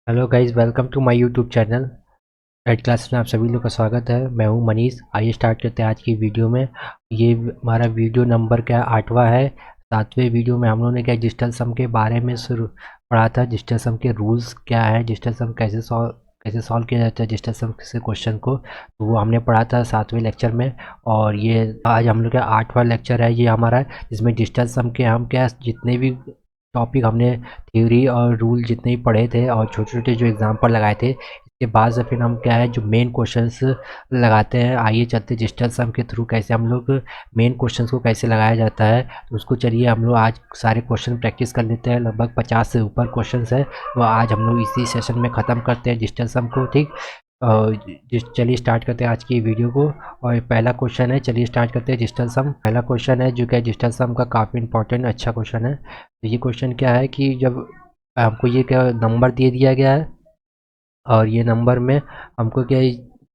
Hello guys, welcome to my YouTube channel. Ad class में आप सभी लोग का स्वागत है। मैं हूं मनीष। आइए स्टार्ट करते हैं आज की वीडियो में। ये हमारा वीडियो नंबर क्या 8वां है। 7वें वीडियो में हम लोगों ने क्या डिजिटल सम के बारे में शुरू पढ़ा था। डिजिटल सम के रूल्स क्या है, डिजिटल सम कैसे सॉल्व किया जाता है डिजिटल सम से क्वेश्चन को, तो वो हमने पढ़ा था 7वें लेक्चर में। और ये आज हम लोग का 8वां लेक्चर है ये हमारा, जिसमें डिजिटल सम के हम क्या जितने भी टॉपिक हमने थ्योरी और रूल जितने भी पढ़े थे और छोटे छोटे जो एग्जाम्पल लगाए थे, इसके बाद से फिर हम क्या है जो मेन क्वेश्चंस लगाते हैं। आइए चलते डिजिटल सम के थ्रू कैसे हम लोग मेन क्वेश्चंस को कैसे लगाया जाता है, तो उसको चलिए हम लोग आज सारे क्वेश्चन प्रैक्टिस कर लेते हैं। लगभग 50 से ऊपर क्वेश्चंस है, वो आज हम लोग इसी सेशन में ख़त्म करते हैं डिजिटल सम को। ठीक। चलिए स्टार्ट करते हैं आज की वीडियो को। और पहला क्वेश्चन है, चलिए स्टार्ट करते हैं डिजिटल सम। पहला क्वेश्चन है जो क्या डिजिटल सम का काफ़ी इंपॉर्टेंट अच्छा क्वेश्चन है। तो ये क्वेश्चन क्या है कि जब हमको ये क्या नंबर दे दिया गया है और ये नंबर में हमको क्या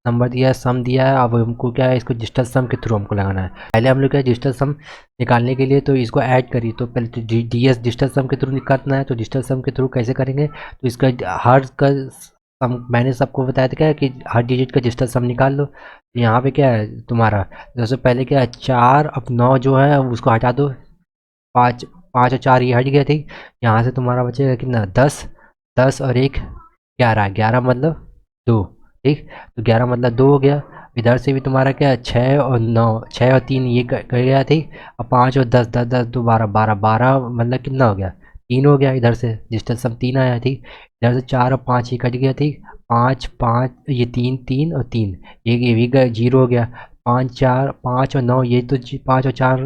नंबर दिया है, सम दिया है। अब हमको क्या है इसको डिजिटल सम के थ्रू हमको लगाना है। पहले हम लोग क्या डिजिटल सम निकालने के लिए तो इसको ऐड करिए, तो पहले तो डीएस डिजिटल सम के थ्रू निकालना है। तो डिजिटल सम के थ्रू कैसे करेंगे, तो इसका हर का सम मैंने सबको बताया था क्या कि हर डिजिट का डिजिटल सम निकाल लो। तो यहाँ पे क्या है तुम्हारा, जैसे पहले क्या है 4, अब 9 जो है उसको हटा दो। 5 5 और 4 ये हट गया। ठीक। यहाँ से तुम्हारा बचेगा कितना 10। 10 और 1 11। 11 मतलब 2। ठीक। तो 11 मतलब 2 हो गया। इधर से भी तुम्हारा क्या है 6 और 9, 6 और 3 ये कर गया। ठीक। अब 5 और 10, 10 10 2 12, 12 12 मतलब कितना हो गया 3 हो गया। इधर से डिजिटल सम 3 आया। ठीक। इधर से 4 और 5 ये कट गया। ठीक। 5 5 ये 3 3 और 3 ये भी जीरो हो गया। 5 4 5 और 9 ये तो 5 और 4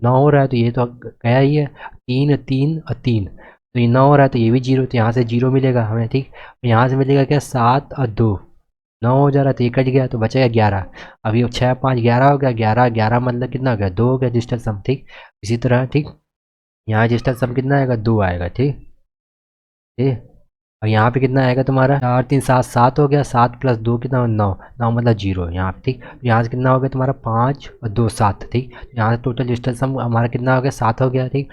9 हो रहा है, तो ये तो गया ही है। 3 3 और 3 तो ये 9 हो रहा है, तो ये भी जीरो, तो यहाँ से जीरो मिलेगा हमें। ठीक। यहाँ से मिलेगा क्या 7 और 2 9 हो जा रहा है, तो ये कट गया तो बचेगा 11। अभी 6 5 11 हो गया। 11 11 मतलब कितना हो गया 2 हो गया डिजिटल सम। ठीक। इसी तरह ठीक यहाँ डिजिटल सम कितना आएगा 2 आएगा। ठीक। ठीक। और यहाँ पे कितना आएगा तुम्हारा 4 3 7 7 हो गया। 7 प्लस 2 कितना 9। 9 मतलब जीरो यहाँ पे। ठीक। यहाँ से कितना हो गया तुम्हारा 5 और 2 7। ठीक। यहाँ से टोटल डिजिटल सम हमारा कितना हो गया 7 हो गया। ठीक।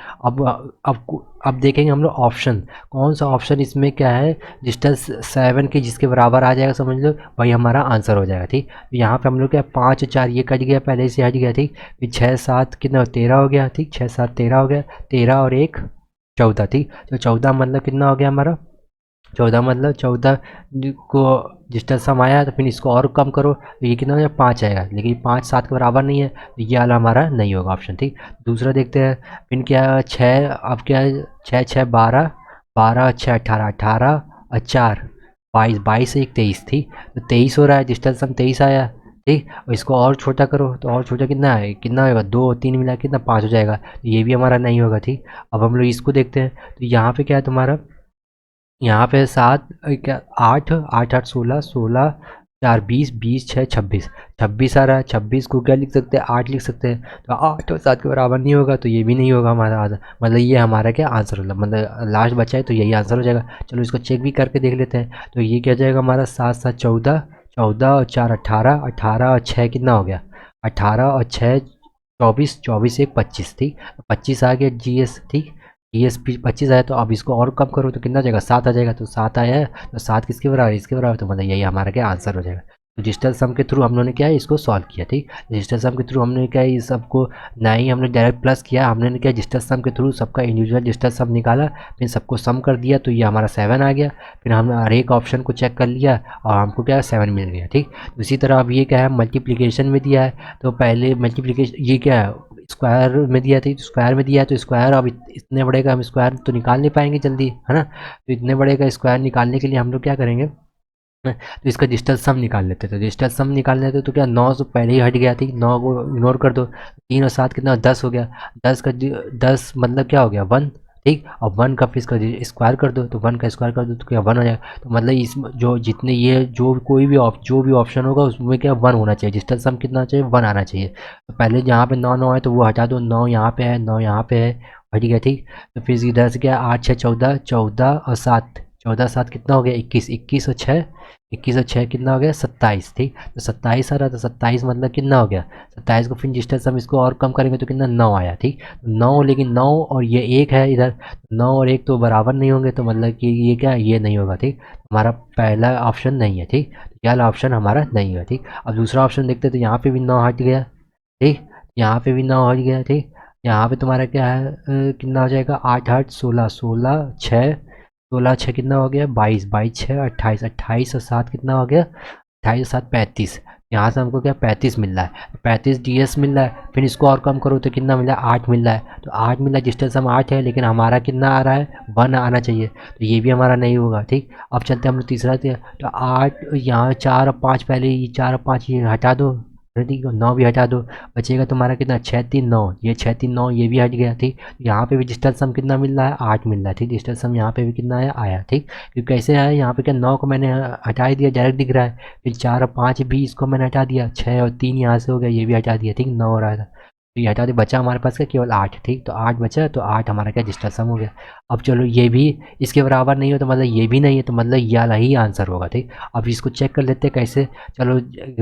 अब देखेंगे हम लोग ऑप्शन, कौन सा ऑप्शन इसमें क्या है डिजिटल 7 के जिसके बराबर आ जाएगा समझ लो वही हमारा आंसर हो जाएगा। ठीक। यहाँ पे हम लोग क्या 5 4 ये कट गया, पहले से हट गया। ठीक। फिर 6 7 कितना 13 हो गया। ठीक। 6 7 13 हो गया। 13 और 1 14। ठीक। तो 14 मतलब कितना हो गया हमारा 14 मतलब 14 को डिजिटल सम आया, तो फिर इसको और कम करो तो ये कितना हो जाएगा 5 आएगा, लेकिन 5 7 के बराबर नहीं है, तो ये वाला हमारा नहीं होगा ऑप्शन। ठीक। दूसरा देखते हैं फिर क्या 6, अब क्या है 6 6 12, 12 6 18, 18 और 4 22, 22 से 1 23। ठीक। तो 23 हो रहा है, डिजिटल सम 23 आया। ठीक। और इसको और छोटा करो तो और छोटा कितना है, कितना होगा 2 और 3 मिला के कितना 5 हो जाएगा, तो ये भी हमारा नहीं होगा। ठीक। अब हम लोग इसको देखते हैं, तो यहाँ पे क्या है तुम्हारा, यहाँ पे 7 क्या 8 8 8 16 16 4 20 20 6 26 26 आ रहा है। 26 को क्या लिख सकते हैं 8 लिख सकते हैं, तो 8 और 7 के बराबर नहीं होगा, तो ये भी नहीं होगा हमारा आंसर। मतलब ये हमारा क्या आंसर होगा, मतलब लास्ट बचा है तो यही आंसर हो जाएगा। चलो इसको चेक भी करके देख लेते हैं, तो ये क्या हो जाएगा हमारा 7 7 14, 14 और 4 18, 18 और 6 कितना हो गया 18 और 6 24, 24 1 25। ठीक। 25 आ गया जीएस। ठीक। जीएस 25 आया, तो अब इसको और कम करो तो कितना आ जाएगा 7 आ जाएगा। तो 7 आया है, तो 7 किसके बराबर इसके बराबर, तो मतलब यही हमारा क्या आंसर हो जाएगा। तो डिजिटल सम के थ्रू हम लोगों ने क्या है इसको सॉल्व किया। ठीक। डिजिटल सम के थ्रू हमने क्या है इस सबको ना ही हमने डायरेक्ट प्लस किया, हमने क्या डिजिटल सम के थ्रू सबका इंडिविजुअल डिजिटल सम निकाला, फिर सबको सम कर दिया, तो ये हमारा 7 आ गया। फिर हमने हर एक ऑप्शन को चेक कर लिया और हमको क्या 7 मिल गया। ठीक। तो इसी तरह अब ये क्या है मल्टीप्लीकेशन में दिया है, तो पहले मल्टीप्लीकेशन ये क्या है स्क्वायर में दिया था, स्क्वायर में दिया है तो स्क्वायर अब इतने बड़े का हम स्क्वायर तो निकाल नहीं पाएंगे जल्दी, है ना। तो इतने बड़े का स्क्वायर निकालने के लिए हम लोग क्या करेंगे, तो इसका डिजिटल सम निकाल लेते, तो डिजिटल सम निकाल लेते तो क्या 9 तो पहले ही हट गया थी, 9 को इग्नोर कर दो। 3 और 7 कितना 10 हो गया। 10 का 10 मतलब क्या हो गया 1। ठीक। और 1 का फिर इसका स्क्वायर कर दो, तो 1 का स्क्वायर कर दो तो क्या 1 हो जाएगा। तो मतलब इस जो जितने ये जो कोई भी जो भी ऑप्शन होगा उसमें क्या 1 होना चाहिए, डिजिटल सम कितना चाहिए 1 आना चाहिए। तो पहले जहाँ पे 9 9 है तो वो हटा दो, 9 यहाँ पे है 9 यहाँ पे है, हट गया। ठीक। तो फिर इधर से क्या 8 6 14, 14 और 7 14 7 कितना हो गया 21, 21 और 6 कितना हो गया 27। ठीक, तो 27 आ रहा था, 27 मतलब कितना हो गया 27 को फिर डिस्टेंस हम इसको और कम करेंगे तो कितना 9 आया। ठीक, 9, लेकिन 9 और ये 1 है इधर, 9 और 1 तो बराबर नहीं होंगे, तो मतलब कि ये क्या ये नहीं होगा। ठीक, हमारा पहला ऑप्शन नहीं है। ठीक, ये वाला ऑप्शन हमारा नहीं है। ठीक, अब दूसरा ऑप्शन देखते हैं, तो यहाँ पे भी 9 हट गया। ठीक, यहाँ पे भी 9 हट गया। ठीक, यहाँ पे तुम्हारा क्या है कितना हो जाएगा 8 8 16, 16 6, 16 6 कितना हो गया 22, 22 6 28, 28 और 7 कितना हो गया 28 और 7 35। यहाँ से हमको क्या 35 मिल रहा है, 35 ds मिल रहा है। फिर इसको और कम करो तो कितना मिल रहा है 8 मिल रहा है। तो 8 मिल रहा है, डिस्टेंस हम 8 है, लेकिन हमारा कितना आ रहा है 1 आना चाहिए, तो ये भी हमारा नहीं होगा। ठीक, अब चलते हैं हम लोग तीसरा, तो 8 यहाँ 4 और 5, पहले ये 4 और 5 ये हटा दो, ठीक है 9 भी हटा दो, बचेगा तुम्हारा कितना 6 3 9, ये 6 3 9 ये भी हट गया। ठीक, यहाँ पे भी डिस्टेंस सम कितना मिल रहा है 8 मिल रहा है। ठीक, डिस्टेंस सम यहाँ पे भी कितना आया। ठीक, क्योंकि कैसे आया यहाँ पे क्या 9 को मैंने हटा ही दिया, डायरेक्ट दिख रहा है। फिर 4 और 5 भी इसको मैंने हटा दिया, 6 और 3 यहाँ से हो गया, ये भी हटा दिया। ठीक, 9 हो रहा था, तो ये हटा दिया, बचा हमारे पास क्या केवल 8। ठीक, तो 8 बचा, तो 8 हमारा क्या डिस्टेंस सम हो गया। अब चलो ये भी इसके बराबर नहीं हो, तो मतलब ये भी नहीं है, तो मतलब ये वाला ही आंसर होगा। ठीक, अब इसको चेक कर लेते हैं कैसे, चलो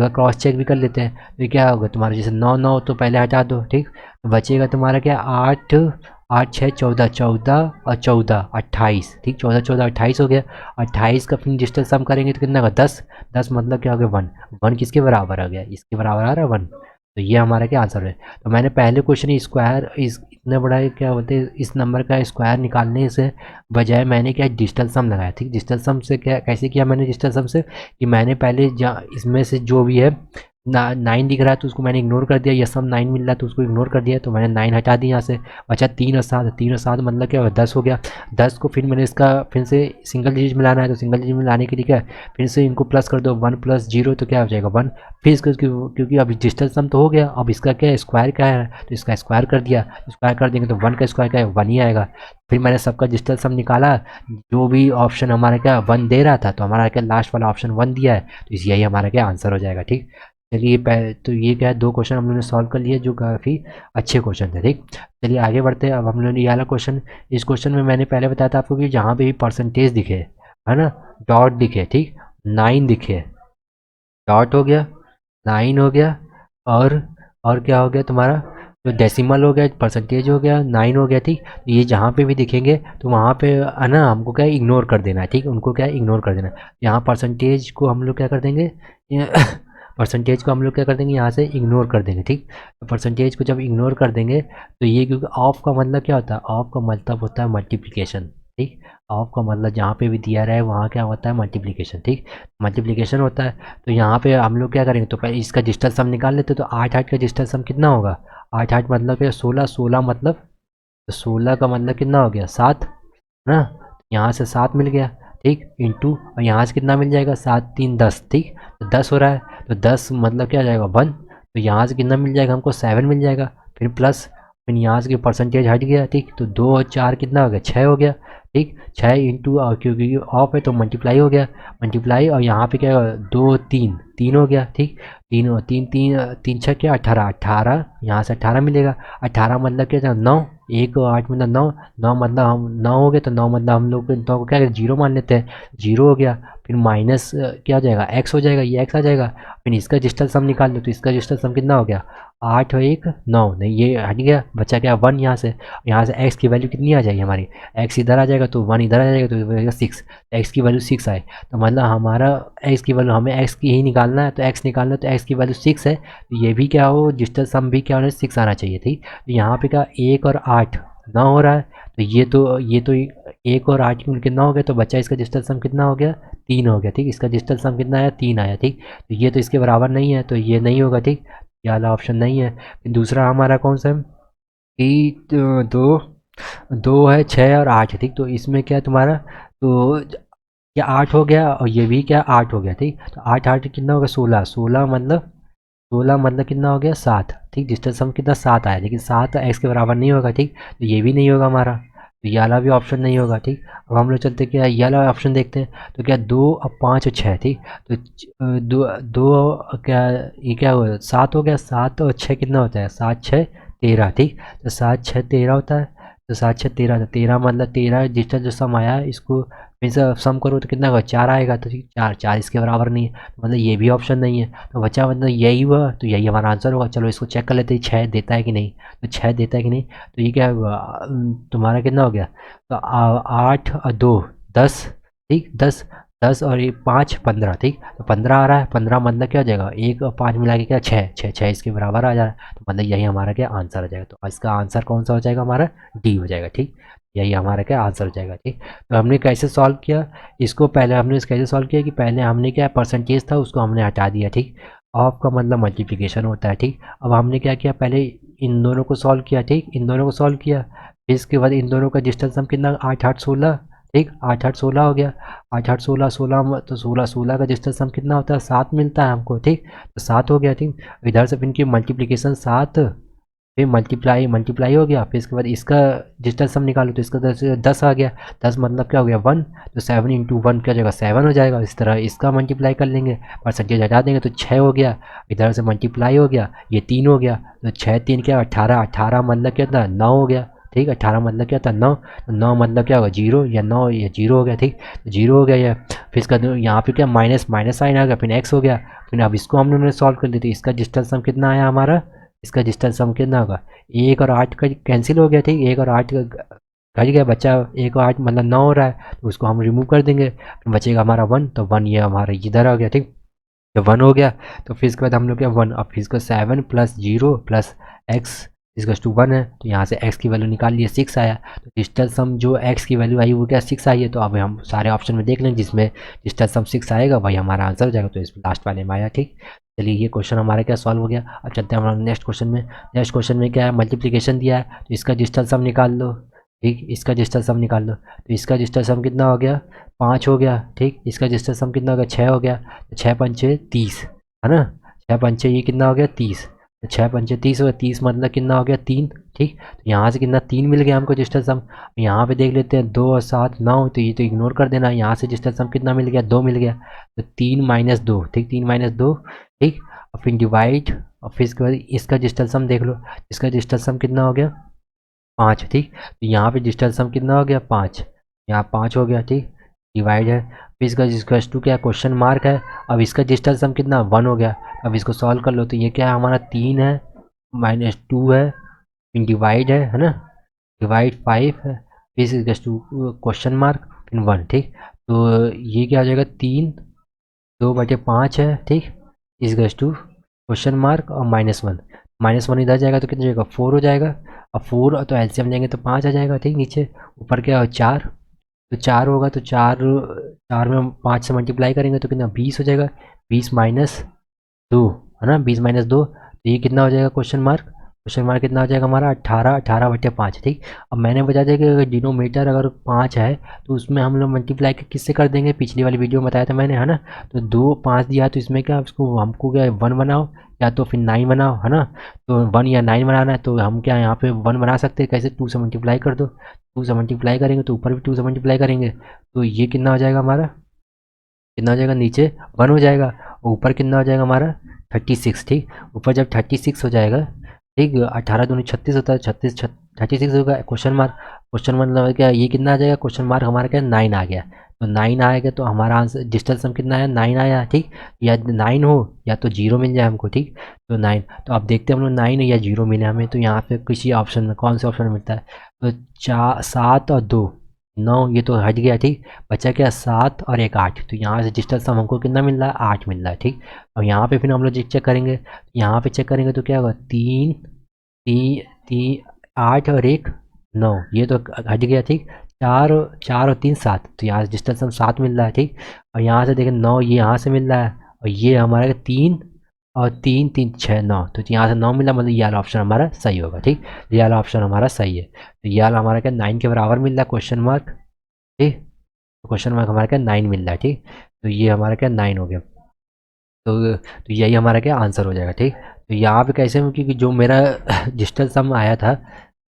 क्रॉस चेक भी कर लेते हैं। तो क्या होगा तुम्हारा, जैसे 9 9 तो पहले हटा दो। ठीक, तो बचेगा तुम्हारा क्या 8 8 6 14, 14 और 14 28। ठीक, 14 14 28 हो गया। 28 का फिर डिस्टेंस सम करेंगे तो कितना होगा 10, 10 मतलब क्या हो गया 1, 1 किसके बराबर आ गया इसके बराबर आ रहा है 1। तो ये हमारा क्या आंसर है। तो मैंने पहले क्वेश्चन ही स्क्वायर इस इतना बड़ा क्या बोलते हैं इस नंबर का स्क्वायर निकालने से बजाय मैंने क्या डिजिटल सम लगाया। ठीक, डिजिटल सम से क्या कैसे किया मैंने डिजिटल सम से, कि मैंने पहले इसमें से जो भी है 9 दिख रहा है तो उसको मैंने इग्नोर कर दिया, या सम 9 मिल रहा है तो उसको इग्नोर कर दिया, तो मैंने 9 हटा दिया यहाँ से, बचा 3 और 7, 3 और 7 मतलब क्या 10 हो गया। 10 को फिर मैंने इसका फिर से सिंगल डिजिट मिलाना है, तो सिंगल डिजिट मिलाने के लिए क्या फिर से इनको प्लस कर दो, 1 + 0 तो क्या हो जाएगा 1। फिर इसको क्योंकि अब डिजिटल सम तो हो गया, अब इसका क्या स्क्वायर क्या है, तो इसका स्क्वायर कर दिया, स्क्वायर कर देंगे तो 1 का स्क्वायर क्या है 1 ही आएगा। फिर मैंने सबका डिजिटल सम निकाला, जो भी ऑप्शन हमारा क्या 1 दे रहा था, तो हमारा क्या लास्ट वाला ऑप्शन 1 दिया है, तो यही हमारा क्या आंसर हो जाएगा। ठीक, चलिए तो ये क्या है 2 क्वेश्चन हम लोगों ने सॉल्व कर लिए, जो काफ़ी अच्छे क्वेश्चन थे। ठीक, चलिए आगे बढ़ते हैं। अब हम लोगों ने ये वाला क्वेश्चन, इस क्वेश्चन में मैंने पहले बताया था आपको कि जहाँ पे भी परसेंटेज दिखे है ना, डॉट दिखे, ठीक 9 दिखे, डॉट हो गया, 9 हो गया, और क्या हो गया तुम्हारा जो डेसिमल हो गया, परसेंटेज हो गया, 9 हो गया। ठीक, ये जहाँ पे भी दिखेंगे तो वहाँ पे है ना हमको क्या इग्नोर कर देना है। ठीक, उनको क्या इग्नोर कर देना है। यहाँ परसेंटेज को हम लोग क्या कर देंगे परसेंटेज को हम लोग क्या कर देंगे यहाँ से इग्नोर कर देंगे। ठीक, तो परसेंटेज को जब इग्नोर कर देंगे तो ये, क्योंकि ऑफ का मतलब क्या होता है, ऑफ का मतलब होता है मल्टीप्लिकेशन। ठीक, ऑफ का मतलब जहाँ पे भी दिया रहा है वहाँ क्या होता है मल्टीप्लिकेशन। ठीक, मल्टीप्लिकेशन होता है, तो यहाँ पे हम लोग क्या करेंगे, तो पहले इसका डिजिटल सम निकाल लेते, तो 8 8 का डिजिटल सम कितना होगा, 8 8 मतलब क्या 16, 16 मतलब, तो 16 का मतलब कितना हो गया 7 ना, यहाँ से 7 मिल गया। ठीक, इंटू और यहाँ से कितना मिल जाएगा 7 3 10। ठीक, तो 10 हो रहा है, तो 10 मतलब क्या आ जाएगा 1, तो यहाँ से कितना मिल जाएगा हमको 7 मिल जाएगा, फिर प्लस, फिर यहाँ से परसेंटेज हट गया। ठीक, तो 2 और 4 कितना हो गया 6 हो गया। ठीक, 6 इंटू क्योंकि ऑफ है तो मल्टीप्लाई हो गया, मल्टीप्लाई, और यहाँ पे क्या 2 3 3 हो गया। ठीक, 3 और 3 3 3 6 क्या 18, 18 यहाँ से 18 मिलेगा, 18 मतलब क्या 9, 1 और 8 मतलब 9, 9 मतलब हम 9 हो गए, तो 9 मतलब हम लोग 9 को क्या करें 0 मान लेते हैं, 0 हो गया। फिर माइनस क्या हो जाएगा x हो जाएगा, ये x आ जाएगा। फिर इसका डिजिटल सम निकाल लो, तो इसका डिजिटल सम कितना हो गया 8 और 1 9, नहीं ये हट गया, बचा क्या 1 यहाँ से, यहाँ से x की वैल्यू कितनी आ जाएगी हमारी, x इधर आ जाएगा तो 1 इधर आ जाएगा, तो 6, x की वैल्यू 6 आए, तो मतलब हमारा x की वैल्यू हमें x की ही निकालना है, तो x निकालना है तो x की वैल्यू 6 है, तो ये भी क्या हो डिजिटल सम भी क्या होना 6 आना चाहिए। ठीक, तो यहाँ पे क्या 1 और 8 9 हो रहा है, तो ये तो 1 और 8 में कितना हो गया, तो बच्चा इसका डिजिटल सम कितना हो गया 3 हो गया। ठीक, इसका डिजिटल सम कितना आया 3 आया। ठीक, तो ये तो इसके बराबर नहीं है, तो ये नहीं होगा। ठीक, ये वाला ऑप्शन नहीं है। फिर दूसरा हमारा कौन सा है कि 2 2 है 6 और 8 है। ठीक, तो इसमें क्या है तुम्हारा, तो ये 8 हो गया और ये भी क्या 8 हो गया। ठीक, तो 8 8 कितना होगा 16, 16 मतलब कितना हो गया 7। ठीक, डिजिटल सम कितना 7 आया, लेकिन 7 एक्स के बराबर नहीं होगा। ठीक, तो ये भी नहीं होगा हमारा, तो ये वाला भी ऑप्शन नहीं होगा। ठीक, अब हम लोग चलते क्या ये वाला ऑप्शन देखते हैं, तो क्या 2 और 5 और 6। ठीक, तो दो दो क्या ये क्या हुआ 7 हो गया, 7 और 6 कितना होता है 7 6 13। ठीक, तो 7 6 13 होता है, तो 7 6 13 13 मतलब 13 डिजिटल जो सम आया इसको मीन्स सम करो तो कितना होगा 4 आएगा, तो 4 इसके बराबर नहीं है, तो मतलब ये भी ऑप्शन नहीं है, तो बचा मतलब यही हुआ, तो यही हमारा आंसर होगा। चलो इसको चेक कर लेते हैं 6 देता है कि नहीं, तो 6 देता है कि नहीं, तो ये क्या होगा तुम्हारा कितना हो गया, तो 8 और 2 10, ठीक 10, 10 और ये 5 15, ठीक तो 15 आ रहा है। 15 मतलब क्या हो जाएगा, 1 और 5 मिला के क्या 6, 6 इसके बराबर आ जा रहा है, तो मतलब यही हमारा क्या आंसर हो जाएगा। तो इसका आंसर कौन सा हो जाएगा हमारा, डी हो जाएगा, ठीक यही हमारा क्या आंसर हो जाएगा, ठीक। तो हमने कैसे सॉल्व किया इसको, पहले हमने कैसे सॉल्व किया कि पहले हमने क्या परसेंटेज था उसको हमने हटा दिया, ठीक। ऑफ का मतलब मल्टीप्लिकेशन होता है, ठीक। अब हमने क्या किया, पहले इन दोनों को सॉल्व किया, ठीक, इन दोनों को सॉल्व किया, फिर इसके बाद इन दोनों का डिस्टेंस हम कितना 8 8 16, ठीक 8 8 16 हो गया। 8 8 16 16 तो 16 16 का डिस्टेंस हम कितना होता है 7 मिलता है हमको, ठीक तो 7 हो गया, ठीक। इधर से फिर इनकी मल्टीप्लिकेशन 7, फिर मल्टीप्लाई मल्टीप्लाई हो गया, फिर इसके बाद इसका डिस्टेंस हम निकालो तो इसका 10 आ गया। 10 मतलब क्या हो गया 1, तो 7 इंटू 1 क्या हो जाएगा 7 हो जाएगा। इस तरह इसका मल्टीप्लाई कर लेंगे, परसेंटेज हटा देंगे तो 6 हो गया। इधर से मल्टीप्लाई हो गया, ये 3 हो गया, तो 6 3 क्या 18, 18 मतलब क्या था 9 हो गया, ठीक 18 मतलब क्या था 9, तो 9 मतलब क्या होगा 0 या 9 या 0 हो गया, ठीक तो 0 हो गया ये। फिर इसका यहाँ पे क्या माइनस माइनस साइन आ गया, फिर एक्स हो गया। फिर अब इसको हम लोगों ने सॉल्व कर लिया, तो इसका डिस्टेंस हम कितना आया हमारा, इसका डिस्टेंस हम कितना होगा 1 और 8 का कैंसिल हो गया, ठीक 1 और 8 का घट गया, बच्चा 1 और 8 मतलब 9 हो रहा है, तो उसको हम रिमूव कर देंगे, फिर बचेगा हमारा 1, तो 1 ये हमारा इधर आ गया, ठीक जब 1 हो गया तो फिर इसके बाद हम लोग क्या 1, अब फिर इसको 7 प्लस 0 प्लस एक्स इसका टू 1 है, तो यहाँ से x की वैल्यू निकाल लिए 6 आया। तो डिजिटल सम जो x की वैल्यू आई वो क्या 6 आई है, तो अब हम सारे ऑप्शन में देख लें जिसमें डिजिटल सम 6 आएगा वही हमारा आंसर हो जाएगा, तो इसमें लास्ट वाले में आया, ठीक। चलिए ये क्वेश्चन हमारा क्या सॉल्व हो गया। अब चलते हैं हमारा नेक्स्ट क्वेश्चन में। नेक्स्ट क्वेश्चन में क्या है मल्टीप्लीकेशन दिया है, तो इसका डिजिटल सम निकाल लो, ठीक इसका डिजिटल सम निकाल लो। तो इसका डिजिटल सम कितना हो गया 5 हो गया, ठीक इसका डिजिटल सम कितना हो गया 6 हो गया, तो 6 पंचे 30 है ना, 6 पंचे ये कितना हो गया 30, तो 6 पंचे 30 हो गया, 30 मतलब कितना हो गया 3, ठीक तो यहाँ से कितना 3 मिल गया हमको डिजिटल सम। यहाँ पे देख लेते हैं 2 और 7 9, तो ये तो इग्नोर कर देना, यहाँ से डिजिटल सम कितना मिल गया 2 मिल गया, तो 3 माइनस 2, ठीक 3 माइनस 2, ठीक और फिर डिवाइड, और फिर इसके बाद इसका डिजिटल सम देख लो, इसका डिजिटल सम कितना हो गया 5, ठीक तो यहाँ पे डिजिटल सम कितना हो गया 5, यहाँ 5 हो गया, ठीक डिवाइड है, फिर इसका जिसका टू क्या क्वेश्चन मार्क है। अब इसका डिजिटल सम कितना 1 हो गया। अब इसको सॉल्व कर लो, तो ये क्या है हमारा 3 है माइनस 2 है, फिर डिवाइड है ना, डिवाइड 5 है, फिर इसका टू क्वेश्चन मार्क फिर 1, ठीक तो ये क्या हो जाएगा 3 2/5 है, ठीक is guess to question mark और -1, -1 इधर जाएगा तो कितना जाएगा 4 हो जाएगा, और 4 तो एलसीएम जाएंगे तो 5 आ जाएगा, ठीक नीचे ऊपर क्या हो 4, तो 4 होगा, तो 4 4 में 5 से मल्टीप्लाई करेंगे तो कितना 20 हो जाएगा, 20 माइनस 2 है ना, 20 माइनस 2, तो ये कितना हो जाएगा क्वेश्चन मार्क कितना हो जाएगा हमारा 18, 18/5, ठीक। अब मैंने बता दिया कि अगर डिनोमीटर अगर 5 है तो उसमें हम लोग मल्टीप्लाई किससे कर देंगे, पिछली वाली वीडियो में बताया था मैंने है ना, तो 2 5 दिया तो इसमें क्या उसको हमको क्या 1 बनाओ या तो फिर 9 बनाओ है ना, तो 1 या 9 बनाना है, तो हम क्या यहाँ पे 1 बना सकते हैं, कैसे 2 से मल्टीप्लाई कर दो, 2 से मल्टीप्लाई करेंगे तो ऊपर भी 2 से मल्टीप्लाई करेंगे, तो ये कितना हो जाएगा हमारा, कितना हो जाएगा नीचे 1 हो जाएगा, और ऊपर कितना हो जाएगा हमारा 36, ठीक ऊपर जब 36 हो जाएगा, ठीक 18 दूनी 36 होता है, 36 होगा क्वेश्चन मार्क, क्वेश्चन मतलब क्या ये कितना आ जाएगा क्वेश्चन मार्क हमारा क्या 9 आ गया, तो 9 आएगा तो हमारा आंसर डिजिटल सम कितना आया 9 आया, ठीक या 9 हो या तो 0 मिल जाए हमको, ठीक तो 9, तो अब देखते हैं हम लोग 9 या 0 मिले हमें, तो यहाँ पे किसी ऑप्शन में कौन से ऑप्शन में मिलता है, तो 7 और 2 9 ये तो हट गया, ठीक बचा क्या 7 और 1 8, तो यहाँ से डिजिटल सम हमको कितना मिल रहा है 8 मिल रहा है, ठीक। और यहाँ पे फिर हम लोग चेक करेंगे, यहाँ पे चेक करेंगे तो क्या होगा 3 3 3 8 और 1 9 ये तो हट गया, ठीक 4 4 और 3 7, तो यहाँ से डिजिटल सम 7 मिल रहा है, ठीक और यहाँ से देखें 9 ये यहाँ से मिल रहा है, और ये हमारा 3 और 3 3 6 9, तो यहाँ से 9 मिला, मतलब ये वाला ऑप्शन हमारा सही होगा, ठीक ये वाला ऑप्शन हमारा सही है, तो ये वाला हमारा क्या 9 के बराबर मिल रहा है क्वेश्चन मार्क, ठीक तो क्वेश्चन मार्क हमारा क्या 9 मिल रहा है, ठीक तो ये हमारा क्या 9 हो गया, तो यही हमारा क्या आंसर हो जाएगा, ठीक। तो यहाँ पे कैसे क्योंकि जो मेरा डिजिटल सम आया था,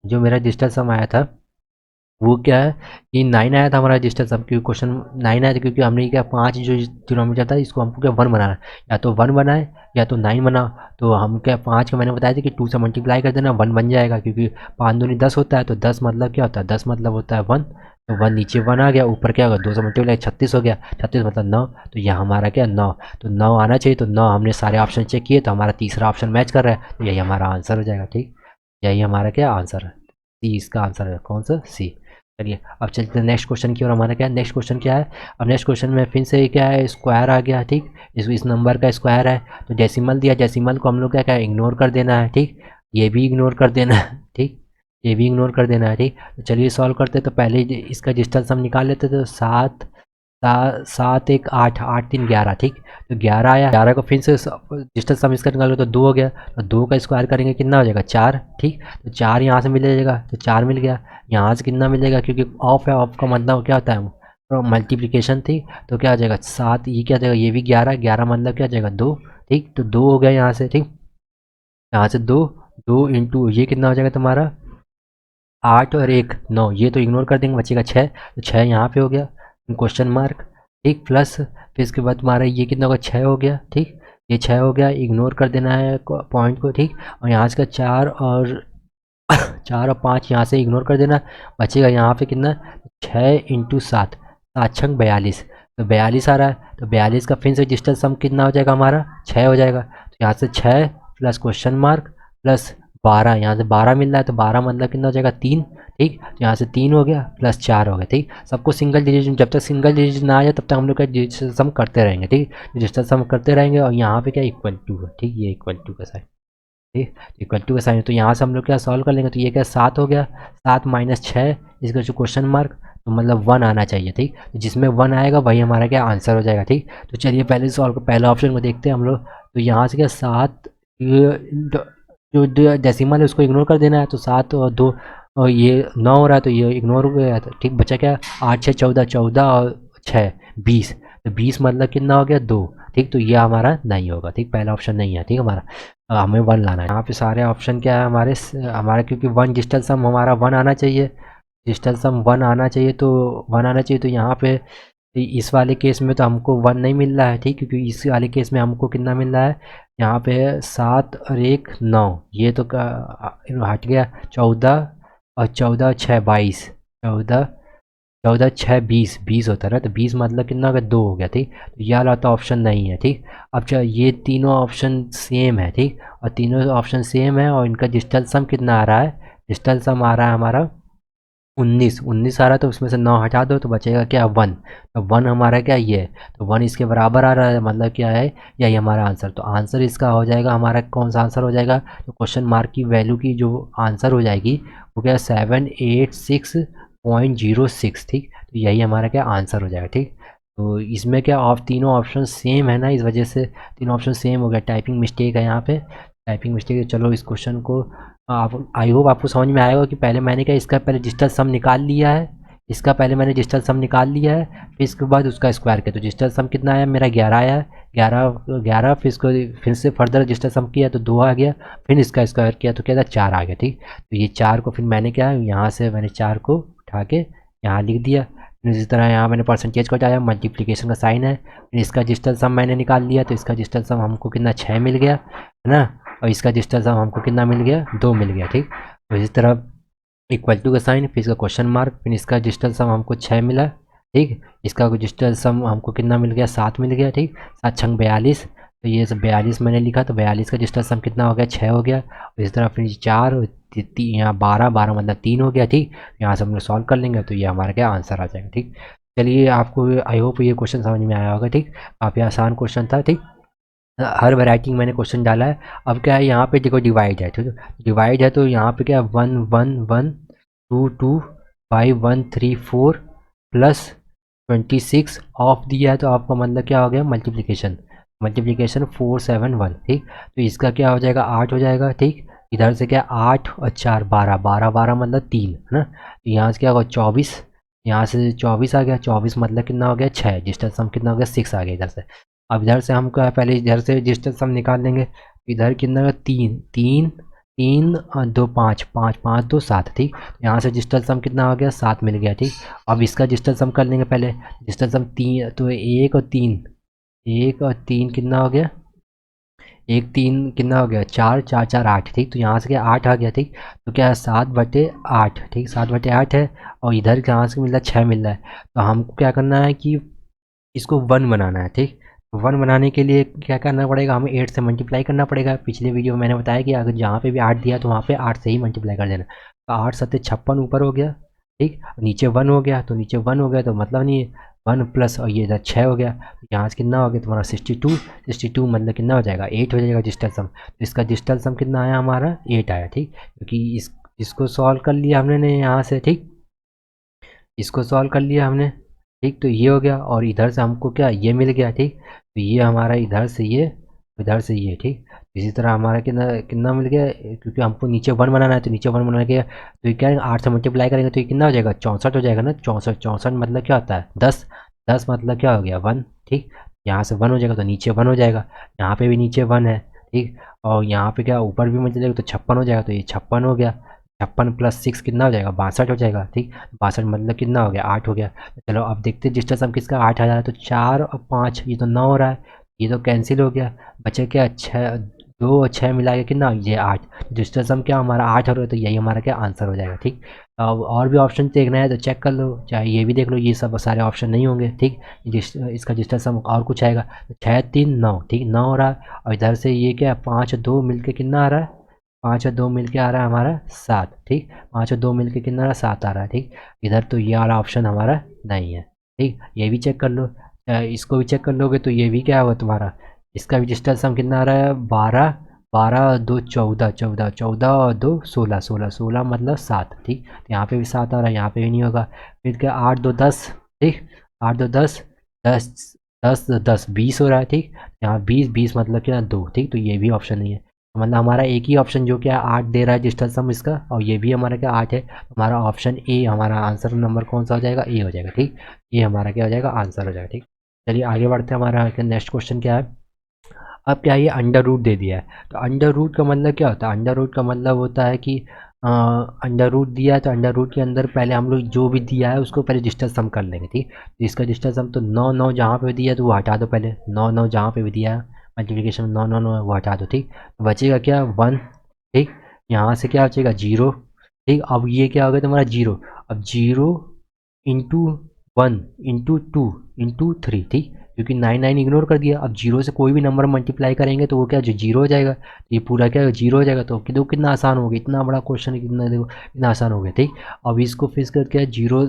जो मेरा डिजिटल सम आया था वो क्या है कि 9 आया था हमारा डिजिटल सम, क्योंकि क्वेश्चन 9 आया था क्योंकि हमने क्या 5 जो डिनोमीटर था इसको हमको क्या 1 बनाना है, या तो 1 बनाए या तो 9 बनाओ, तो हम क्या 5 का मैंने बताया था कि 2 से मल्टीप्लाई कर देना 1 बन जाएगा, क्योंकि 5 दूनी 10 होता है, तो 10 मतलब क्या होता है 10 मतलब होता है 1, तो 1 नीचे 1 आ गया, ऊपर क्या होगा 2 से मल्टीप्लाई 36 हो गया, 36 मतलब 9, तो यह हमारा क्या 9, तो 9 आना चाहिए, तो 9 हमने सारे ऑप्शन चेक किए तो हमारा तीसरा ऑप्शन मैच कर रहा है, तो यही हमारा आंसर हो जाएगा। ठीक, यही हमारा क्या आंसर है, सी इसका आंसर है, कौन सा, सी। चलिए अब चलते हैं नेक्स्ट क्वेश्चन की ओर। हमारा क्या नेक्स्ट क्वेश्चन क्या है, अब नेक्स्ट क्वेश्चन में फिर से क्या है, स्क्वायर आ गया। ठीक, इस नंबर का स्क्वायर है, तो डेसिमल दिया, डेसिमल को हम लोग क्या क्या इग्नोर कर देना है। ठीक, ये भी इग्नोर कर देना है। ठीक, ये भी इग्नोर कर देना है। ठीक, तो चलिए सॉल्व करते, तो पहले इसका डिस्टेंस हम निकाल लेते, तो 7 1 8 8 3 11। ठीक, तो 11 आया, 11 को फिर से डिस्टेंस हम इसका निकालो तो 2 हो गया, तो 2 का स्क्वायर करेंगे कितना हो जाएगा 4। ठीक, तो 4 यहाँ से मिल जाएगा, तो 4 मिल गया, यहाँ से कितना मिलेगा, क्योंकि ऑफ है, ऑफ का मतलब क्या होता है तो मल्टीप्लिकेशन थी, तो क्या आ जाएगा 7, ये क्या आ जाएगा, ये भी 11, 11 मतलब क्या आ जाएगा 2। ठीक, तो 2 हो गया यहाँ से। ठीक, यहाँ से 2, 2 इंटू ये कितना हो जाएगा तुम्हारा 8 और 1 9, ये तो इग्नोर कर देंगे, बचेगा 6, तो 6 यहाँ पे हो गया क्वेश्चन मार्क। ठीक, प्लस फिर इसके बाद तुम्हारा ये कितना होगा 6 हो गया। ठीक, ये 6 हो गया, इग्नोर कर देना है पॉइंट को। ठीक, और यहाँ से 4 और 4 और 5 यहाँ से इग्नोर कर देना, बचेगा यहाँ पे कितना 6 इंटू 7, 7 छंग 42, तो 42 आ रहा है, तो 42 का फिर से डिजिटल सम कितना हो जाएगा हमारा 6 हो जाएगा, तो यहाँ से 6 प्लस क्वेश्चन मार्क प्लस 12, यहाँ से 12 मिल रहा है, तो 12 मतलब कितना हो जाएगा 3। ठीक, तो यहाँ से 3 हो गया प्लस 4 हो गया। ठीक, सबको सिंगल डिजिट, जब तक सिंगल डिजिट ना आ जाए तब तक हम लोग का डिजिटल सम करते रहेंगे। ठीक, डिजिटल सम करते रहेंगे, और यहाँ पे क्या इक्वल टू है। ठीक, ये इक्वल टू का साइन, ठीक, इक्वल टू का साइन, तो यहाँ से हम लोग क्या सॉल्व कर लेंगे, तो ये क्या 7 हो गया, 7 माइनस 6 इसका जो क्वेश्चन मार्क, तो मतलब 1 आना चाहिए। ठीक, तो जिसमें 1 आएगा वही हमारा क्या आंसर हो जाएगा। ठीक, तो चलिए पहले सॉल्व पहला ऑप्शन को देखते हैं हम लोग, तो यहाँ से क्या 7 जो डेसिमल है उसको इग्नोर कर देना है, तो 7 और 2 और ये 9 हो रहा है, तो ये इग्नोर हो गया। तो ठीक, बचा क्या 8 6 14, 14 और 6 20, तो 20 मतलब कितना हो गया 2। ठीक, तो ये हमारा नहीं होगा। ठीक, पहला ऑप्शन नहीं है। ठीक, हमारा हमें 1 लाना है। यहाँ पे सारे ऑप्शन क्या है हमारे हमारा, क्योंकि 1 डिजिटल सम हमारा 1 आना चाहिए, डिजिटल सम 1 आना चाहिए, तो 1 आना चाहिए, तो यहाँ पे इस वाले केस में तो हमको 1 नहीं मिल रहा है। ठीक, क्योंकि इस वाले केस में हमको कितना मिल रहा है, यहाँ पे 7 और 1 9, ये तो हट गया, 14 और 14 6 22, 14 14 6 20, 20 होता है ना, तो 20 मतलब कितना हो गया 2 हो गया। ठीक, तो यह वाला तो ऑप्शन नहीं है। ठीक, अब ये तीनों ऑप्शन सेम है। ठीक, और तीनों ऑप्शन सेम है, और इनका डिजिटल सम कितना आ रहा है, डिजिटल सम आ रहा है हमारा 19, 19 आ रहा है, तो उसमें से 9 हटा दो तो बचेगा क्या 1, तो 1 हमारा क्या ये है, तो 1 इसके बराबर आ रहा है, मतलब क्या है यही हमारा आंसर। तो आंसर इसका हो जाएगा हमारा, कौन सा आंसर हो जाएगा, तो क्वेश्चन मार्क की वैल्यू की जो आंसर हो जाएगी वो क्या 786.06। ठीक, तो यही हमारा क्या आंसर हो जाएगा। ठीक, तो इसमें क्या तीनों ऑप्शन सेम है ना, इस वजह से तीनों ऑप्शन सेम हो गया, टाइपिंग मिस्टेक है यहाँ पे, टाइपिंग मिस्टेक है। चलो इस क्वेश्चन को आप, आई होप आपको समझ में आएगा कि पहले मैंने क्या इसका पहले डिजिटल सम निकाल लिया है, इसका पहले मैंने डिजिटल सम निकाल लिया है, फिर इसके बाद उसका स्क्वायर किया, तो डिजिटल सम कितना आया मेरा 11 आया, 11 फिर इसको फिर से फर्दर डिजिटल सम किया तो 2 आ गया, फिर इसका स्क्वायर किया तो क्या था 4 आ गया। ठीक, तो ये 4 को फिर मैंने क्या यहाँ से मैंने 4 को उठा के यहाँ लिख दिया, इसी तरह यहाँ मैंने परसेंटेज को हटाया, मल्टीप्लिकेशन का साइन है, फिर इसका डिजिटल सम मैंने निकाल लिया, तो इसका डिजिटल सम हमको कितना 6 मिल गया है ना, और इसका डिजिटल सम हमको कितना मिल गया 2 मिल गया। ठीक, तो इसी तरह इक्वल टू का साइन, फिर इसका क्वेश्चन मार्क, फिर इसका डिजिटल सम हमको 6 मिला। ठीक, इसका डिजिटल सम हमको कितना मिल गया 7 मिल गया। ठीक, 7 छंग 42, तो ये सब 42 मैंने लिखा, तो 42 का डिजिटल सम कितना हो गया 6 हो गया, और इस तरह फिर 4 यहाँ 12 12 मतलब 3 हो गया। ठीक, यहाँ से हम लोग सॉल्व कर लेंगे तो ये हमारा क्या आंसर आ जाएगा। ठीक, चलिए आपको आई होप ये क्वेश्चन समझ में आया होगा। ठीक, काफ़ी आसान क्वेश्चन था। ठीक, हर वैरायटी में मैंने क्वेश्चन डाला है। अब क्या है यहाँ पे देखो डिवाइड है, ठीक है, डिवाइड है तो यहाँ पे क्या 1 1 1 2 2 5 1 3 4 प्लस 26 ऑफ दिया है, तो आपका मतलब क्या हो गया मल्टीप्लिकेशन, मल्टीप्लिकेशन 4 7 1। ठीक, तो इसका क्या हो जाएगा 8 हो जाएगा। ठीक, इधर से क्या 8 और 4 12 12 12 मतलब 3 है ना, तो यहाँ से क्या होगा 24, यहाँ से 24 आ गया, 24 मतलब कितना हो गया 6, डिजिटल सम कितना हो गया 6 आ गया इधर से। अब इधर से हम क्या पहले इधर से डिजिटल सम निकाल लेंगे, इधर कितना का 3 3 3 और 2 5 5 5 2 7। ठीक, यहाँ से डिजिटल सम कितना हो गया 7 मिल गया। ठीक, अब इसका डिजिटल सम कर लेंगे पहले, डिजिटल सम 3 तो 1 और 3 1 और 3 कितना हो गया एक तीन कितना हो गया, चार, चार चार आठ, ठीक। तो यहाँ से क्या 8 आ गया, ठीक। तो क्या है 7/8, ठीक, 7/8 है। और इधर कहाँ से मिल रहा है, 6 मिल रहा है। तो हमको क्या करना है कि इसको 1 बनाना है, ठीक। 1 बनाने के लिए क्या करना पड़ेगा, हमें 8 से मल्टीप्लाई करना पड़ेगा। पिछले वीडियो में मैंने बताया कि अगर जहाँ पे भी 8 दिया तो वहाँ पे 8 से ही मल्टीप्लाई कर देना। तो 8 सत्ते 56 ऊपर हो गया, ठीक। नीचे 1 हो गया, तो नीचे 1 हो गया तो मतलब नहीं है 1 प्लस और ये इधर 6 हो गया। तो यहाँ से कितना हो गया तुम्हारा 62। 62 मतलब कितना हो जाएगा 8 हो जाएगा डिजिटल सम। तो इसका डिजिटल सम कितना आया हमारा 8 आया, ठीक। क्योंकि इसको सॉल्व कर लिया हमने ने यहाँ से, ठीक। इसको सॉल्व कर लिया हमने, ठीक। तो ये हो गया और इधर से हमको क्या ये मिल गया, ठीक। तो ये हमारा इधर से ये, इधर से ये, ठीक। इसी तरह हमारा कितना कितना मिल गया, क्योंकि हमको नीचे 1 बनाना है तो नीचे 1 बना के तो ये क्या है 8 से मल्टीप्लाई करेंगे तो ये कितना हो जाएगा 64 हो जाएगा ना। 64, 64 मतलब क्या होता है 10। 10 मतलब क्या हो गया 1, ठीक। यहाँ से 1 हो जाएगा तो नीचे 1 हो जाएगा। यहाँ पे भी नीचे 1 है, ठीक। और यहाँ पे क्या ऊपर भी मिल जाएगा तो 56 हो जाएगा। तो ये 56 हो गया। 56 प्लस 6 कितना हो जाएगा 62 हो जाएगा, ठीक। 62 मतलब कितना हो गया 8 हो गया। तो चलो अब देखते हैं डिस्टेंस हम किसका 8 आ रहा है। तो 4 और 5 ये तो 9 हो रहा है, ये तो कैंसिल हो गया। बचे क्या 6, 2 और 6 मिला के कितना ये 8। डिस्टेंस हम क्या हमारा 8 हो रहा है तो यही हमारा क्या आंसर हो जाएगा, ठीक। अब और भी ऑप्शन देखना है तो चेक कर लो, चाहे ये भी देख लो, ये सब सारे ऑप्शन नहीं होंगे, ठीक। इसका डिस्टेंस हम और कुछ आएगा तो 6 3 9, ठीक 9 हो रहा है। और इधर से ये क्या 5 2 मिल के कितना आ रहा है, 5 और 2 मिल के आ रहा है हमारा 7, ठीक। 5 और 2 मिल के कितना आ रहा है 7 आ रहा है, ठीक। इधर तो ये वाला ऑप्शन हमारा नहीं है, ठीक। ये भी चेक कर लो, इसको भी चेक कर लोगे तो ये भी क्या हुआ तुम्हारा, इसका भी डिजिटल सम कितना आ रहा है 12। 12 और 2 14, 14 14 और 2 16, 16 16 मतलब 7, ठीक। तो यहाँ पे भी 7 आ रहा है, यहाँ पे भी नहीं होगा। फिर क्या 8 2 10, ठीक। 8 2 10, 10 10 10 20 हो रहा है, ठीक। यहाँ 20 20 मतलब क्या 2, ठीक। तो ये भी ऑप्शन नहीं है। मतलब हमारा एक ही ऑप्शन जो क्या 8 दे रहा है डिजिटल सम इसका, और ये भी हमारा क्या 8 है। हमारा ऑप्शन ए, हमारा आंसर नंबर कौन सा हो जाएगा ए हो जाएगा, ठीक। ये हमारा क्या हो जाएगा आंसर हो जाएगा, ठीक। चलिए आगे बढ़ते हैं, हमारा नेक्स्ट क्वेश्चन क्या है। अब क्या है ये अंडर रूट दे दिया है। तो अंडर रूट का मतलब क्या होता है, अंडर रूट का मतलब होता है कि अंडर रूट दिया है तो अंडर रूट के अंदर पहले हम लोग जो भी दिया है उसको पहले डिस्टेंस सम कर लेंगे, ठीक। तो इसका डिस्टेंस सम तो 9 9 जहाँ पे दिया है तो वो हटा दो, पहले 9 9 जहाँ पे भी दिया है मल्टीप्लिकेशन 9 9 9 वो हटा दो, ठीक। तो बचेगा क्या 1, ठीक। यहाँ से क्या बचेगा 0, ठीक। अब ये क्या हो गया तुम्हारा 0। अब 0 इंटू 1 इंटू 2 इंटू 3, ठीक। क्योंकि 9 9 इग्नोर कर दिया। अब 0 से कोई भी नंबर मल्टीप्लाई करेंगे तो वो क्या जो 0 हो जाएगा, ये पूरा क्या 0 हो जाएगा। तो देखो कितना आसान हो गया, इतना बड़ा क्वेश्चन कितना देखो कितना आसान हो गया, ठीक। अब इसको फिर करके 0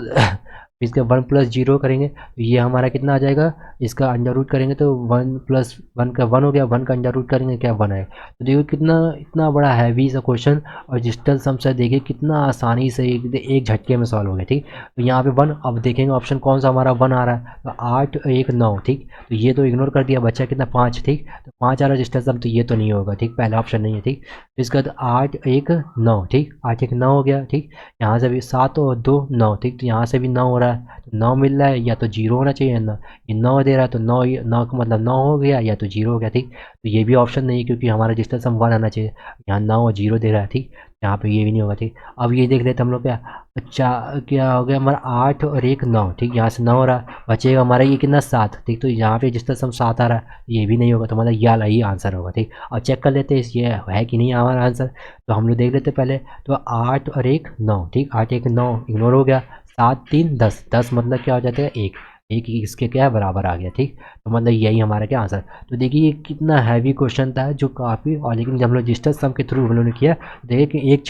फिर इसका 1 प्लस 0 करेंगे तो ये हमारा कितना आ जाएगा, इसका अंडर रूट करेंगे तो 1 प्लस 1 का 1 हो गया, 1 का अंडर रूट करेंगे क्या 1 आएगा। तो देखो कितना इतना बड़ा हैवी सा क्वेश्चन और डिजिटल सम से देखिए कितना आसानी से एक झटके में सॉल्व हो गया, ठीक। तो यहाँ पे 1, अब देखेंगे ऑप्शन कौन सा हमारा 1 आ रहा है। तो 8 1 9, ठीक। तो ये तो इग्नोर कर दिया, बच्चा कितना 5, ठीक। तो 5 आ रहा है डिजिटल सम तो ये तो नहीं होगा, ठीक, पहला ऑप्शन नहीं है, ठीक। तो इसका 8 1 9, ठीक। 8 1 9 हो गया, ठीक। यहाँ से भी 7 और 2 9, ठीक। तो यहाँ से भी 9 हो रहा है, तो 9 मिल रहा है, या तो 0 होना चाहिए ना, ये 9 दे रहा है तो 9 9 का मतलब 9 हो गया या तो 0 हो गया, ठीक। तो ये भी ऑप्शन नहीं है क्योंकि हमारा डिजिटल सम 1 आना चाहिए। यहाँ 9 और 0 दे रहा है, ठीक। यहाँ पे ये भी नहीं होगा, ठीक। अब ये देख लेते हम लोग क्या, अच्छा क्या हो गया हमारा 8 और 1 9, ठीक। यहाँ से 9 हो रहा है, बचेगा हमारा ये कितना 7, ठीक। तो यहाँ पे जिस तरह से हम 7 आ रहा है ये भी नहीं होगा, तो मतलब ये वाला ही आंसर होगा, ठीक। और चेक कर लेते हैं ये है कि नहीं हमारा आंसर। तो हम लोग देख लेते पहले। तो 8 और 1 9, ठीक। 8 1 9 इग्नोर हो गया। 7 3 10, 10 मतलब क्या हो जाता है 1, एक ही इसके क्या बराबर आ गया, ठीक। तो मतलब यही हमारा क्या आंसर। तो देखिए ये कितना हैवी क्वेश्चन था जो काफ़ी, और लेकिन जब हम लोग डिजिटल सम के थ्रू हम लोगों ने किया देखिए कि एक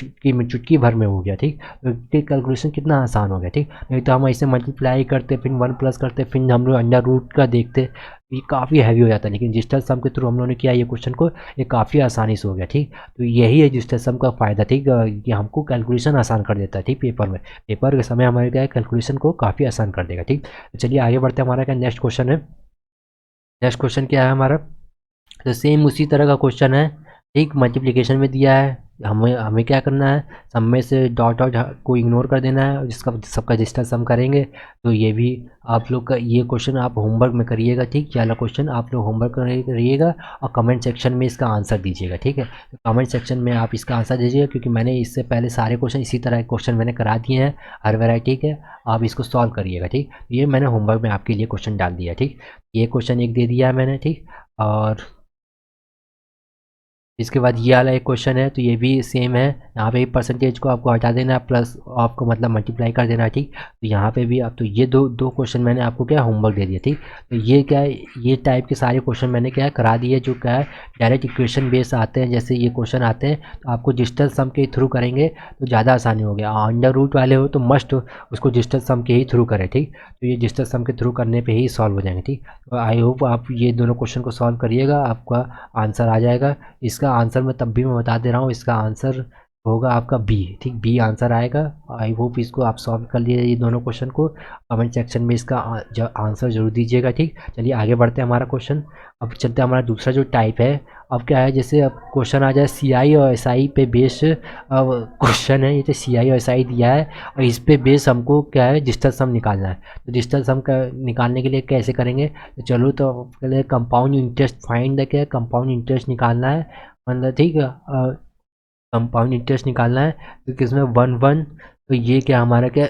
चुटकी भर में हो गया, ठीक। तो कैलकुलेशन कितना आसान हो गया, ठीक। नहीं तो हम ऐसे मल्टीप्लाई करते फिर 1 प्लस करते फिर हम लोग अंडर रूट का देखते, ये काफ़ी हैवी हो जाता है। लेकिन डिजिटल सम के थ्रू हम लोगों ने किया ये क्वेश्चन को, ये काफ़ी आसानी से हो गया, ठीक। तो यही है डिजिटल सम का फ़ायदा, ठीक। कि हमको कैलकुलेशन आसान कर देता है, ठीक। पेपर में, पेपर के समय हमारे क्या है कैलकुलेशन को काफ़ी आसान कर देगा, ठीक। तो चलिए आगे बढ़ते हैं, हमारा क्या नेक्स्ट क्वेश्चन है। नेक्स्ट क्वेश्चन क्या है हमारा, तो सेम उसी तरह का क्वेश्चन है, ठीक। मल्टीप्लिकेशन में दिया है, हमें हमें क्या करना है, सब में से डॉट डॉट को इग्नोर कर देना है, जिसका सबका डिस्टेंस हम करेंगे। तो ये भी आप लोग का ये क्वेश्चन आप होमवर्क में करिएगा, ठीक। ये वाला क्वेश्चन आप लोग होमवर्क करिएगा और कमेंट सेक्शन में इसका आंसर दीजिएगा, ठीक है। तो कमेंट सेक्शन में आप इसका आंसर दीजिएगा, क्योंकि मैंने इससे पहले सारे क्वेश्चन इसी तरह के क्वेश्चन मैंने करा दिए हैं हर वैरायटी के। आप इसको सॉल्व करिएगा, ठीक। ये मैंने होमवर्क में आपके लिए क्वेश्चन डाल दिया, ठीक। ये क्वेश्चन एक दे दिया है मैंने, ठीक। और इसके बाद ये वाला एक क्वेश्चन है, तो ये भी सेम है। यहाँ पे परसेंटेज को आपको हटा देना है, प्लस आपको मतलब मल्टीप्लाई कर देना है, ठीक। तो यहाँ पे भी आप, तो ये दो क्वेश्चन मैंने आपको क्या होमवर्क दे दिया, ठीक। तो ये क्या है, ये टाइप के सारे क्वेश्चन मैंने क्या करा दिए, जो क्या है डायरेक्ट इक्वेशन बेस आते हैं। जैसे ये क्वेश्चन आते हैं तो आपको डिजिटल सम के थ्रू करेंगे तो ज़्यादा आसानी हो गया। अंडर रूट वाले हो तो मस्ट उसको डिजिटल सम के ही थ्रू करें, ठीक। तो ये डिजिटल सम के थ्रू करने पर ही सॉल्व हो जाएंगे, ठीक। तो आई होप आप ये दोनों क्वेश्चन को सॉल्व करिएगा, आपका आंसर आ जाएगा। इसका आंसर मैं तब भी मैं बता दे रहा हूँ, इसका आंसर होगा आपका बी, ठीक। बी आंसर आएगा। आई होप इसको आप सॉल्व कर लिए ये दोनों क्वेश्चन को। कमेंट सेक्शन में इसका आंसर जरूर दीजिएगा, ठीक। चलिए आगे बढ़ते हैं हमारा क्वेश्चन। अब चलते हैं हमारा दूसरा जो टाइप है। अब क्या है, जैसे अब क्वेश्चन आ जाए सी आई और एस आई पे बेस। अब क्वेश्चन है, ये तो सी आई और एस आई दिया है और इस पे बेस हमको क्या है डिजिटल सम निकालना है। तो डिजिटल सम का निकालने के लिए कैसे करेंगे, तो चलो तो पहले कंपाउंड इंटरेस्ट फाइंड द, क्या कंपाउंड इंटरेस्ट निकालना है, मतलब ठीक है। कंपाउंड इंटरेस्ट निकालना है तो किसमें 1 1। तो ये क्या हमारा क्या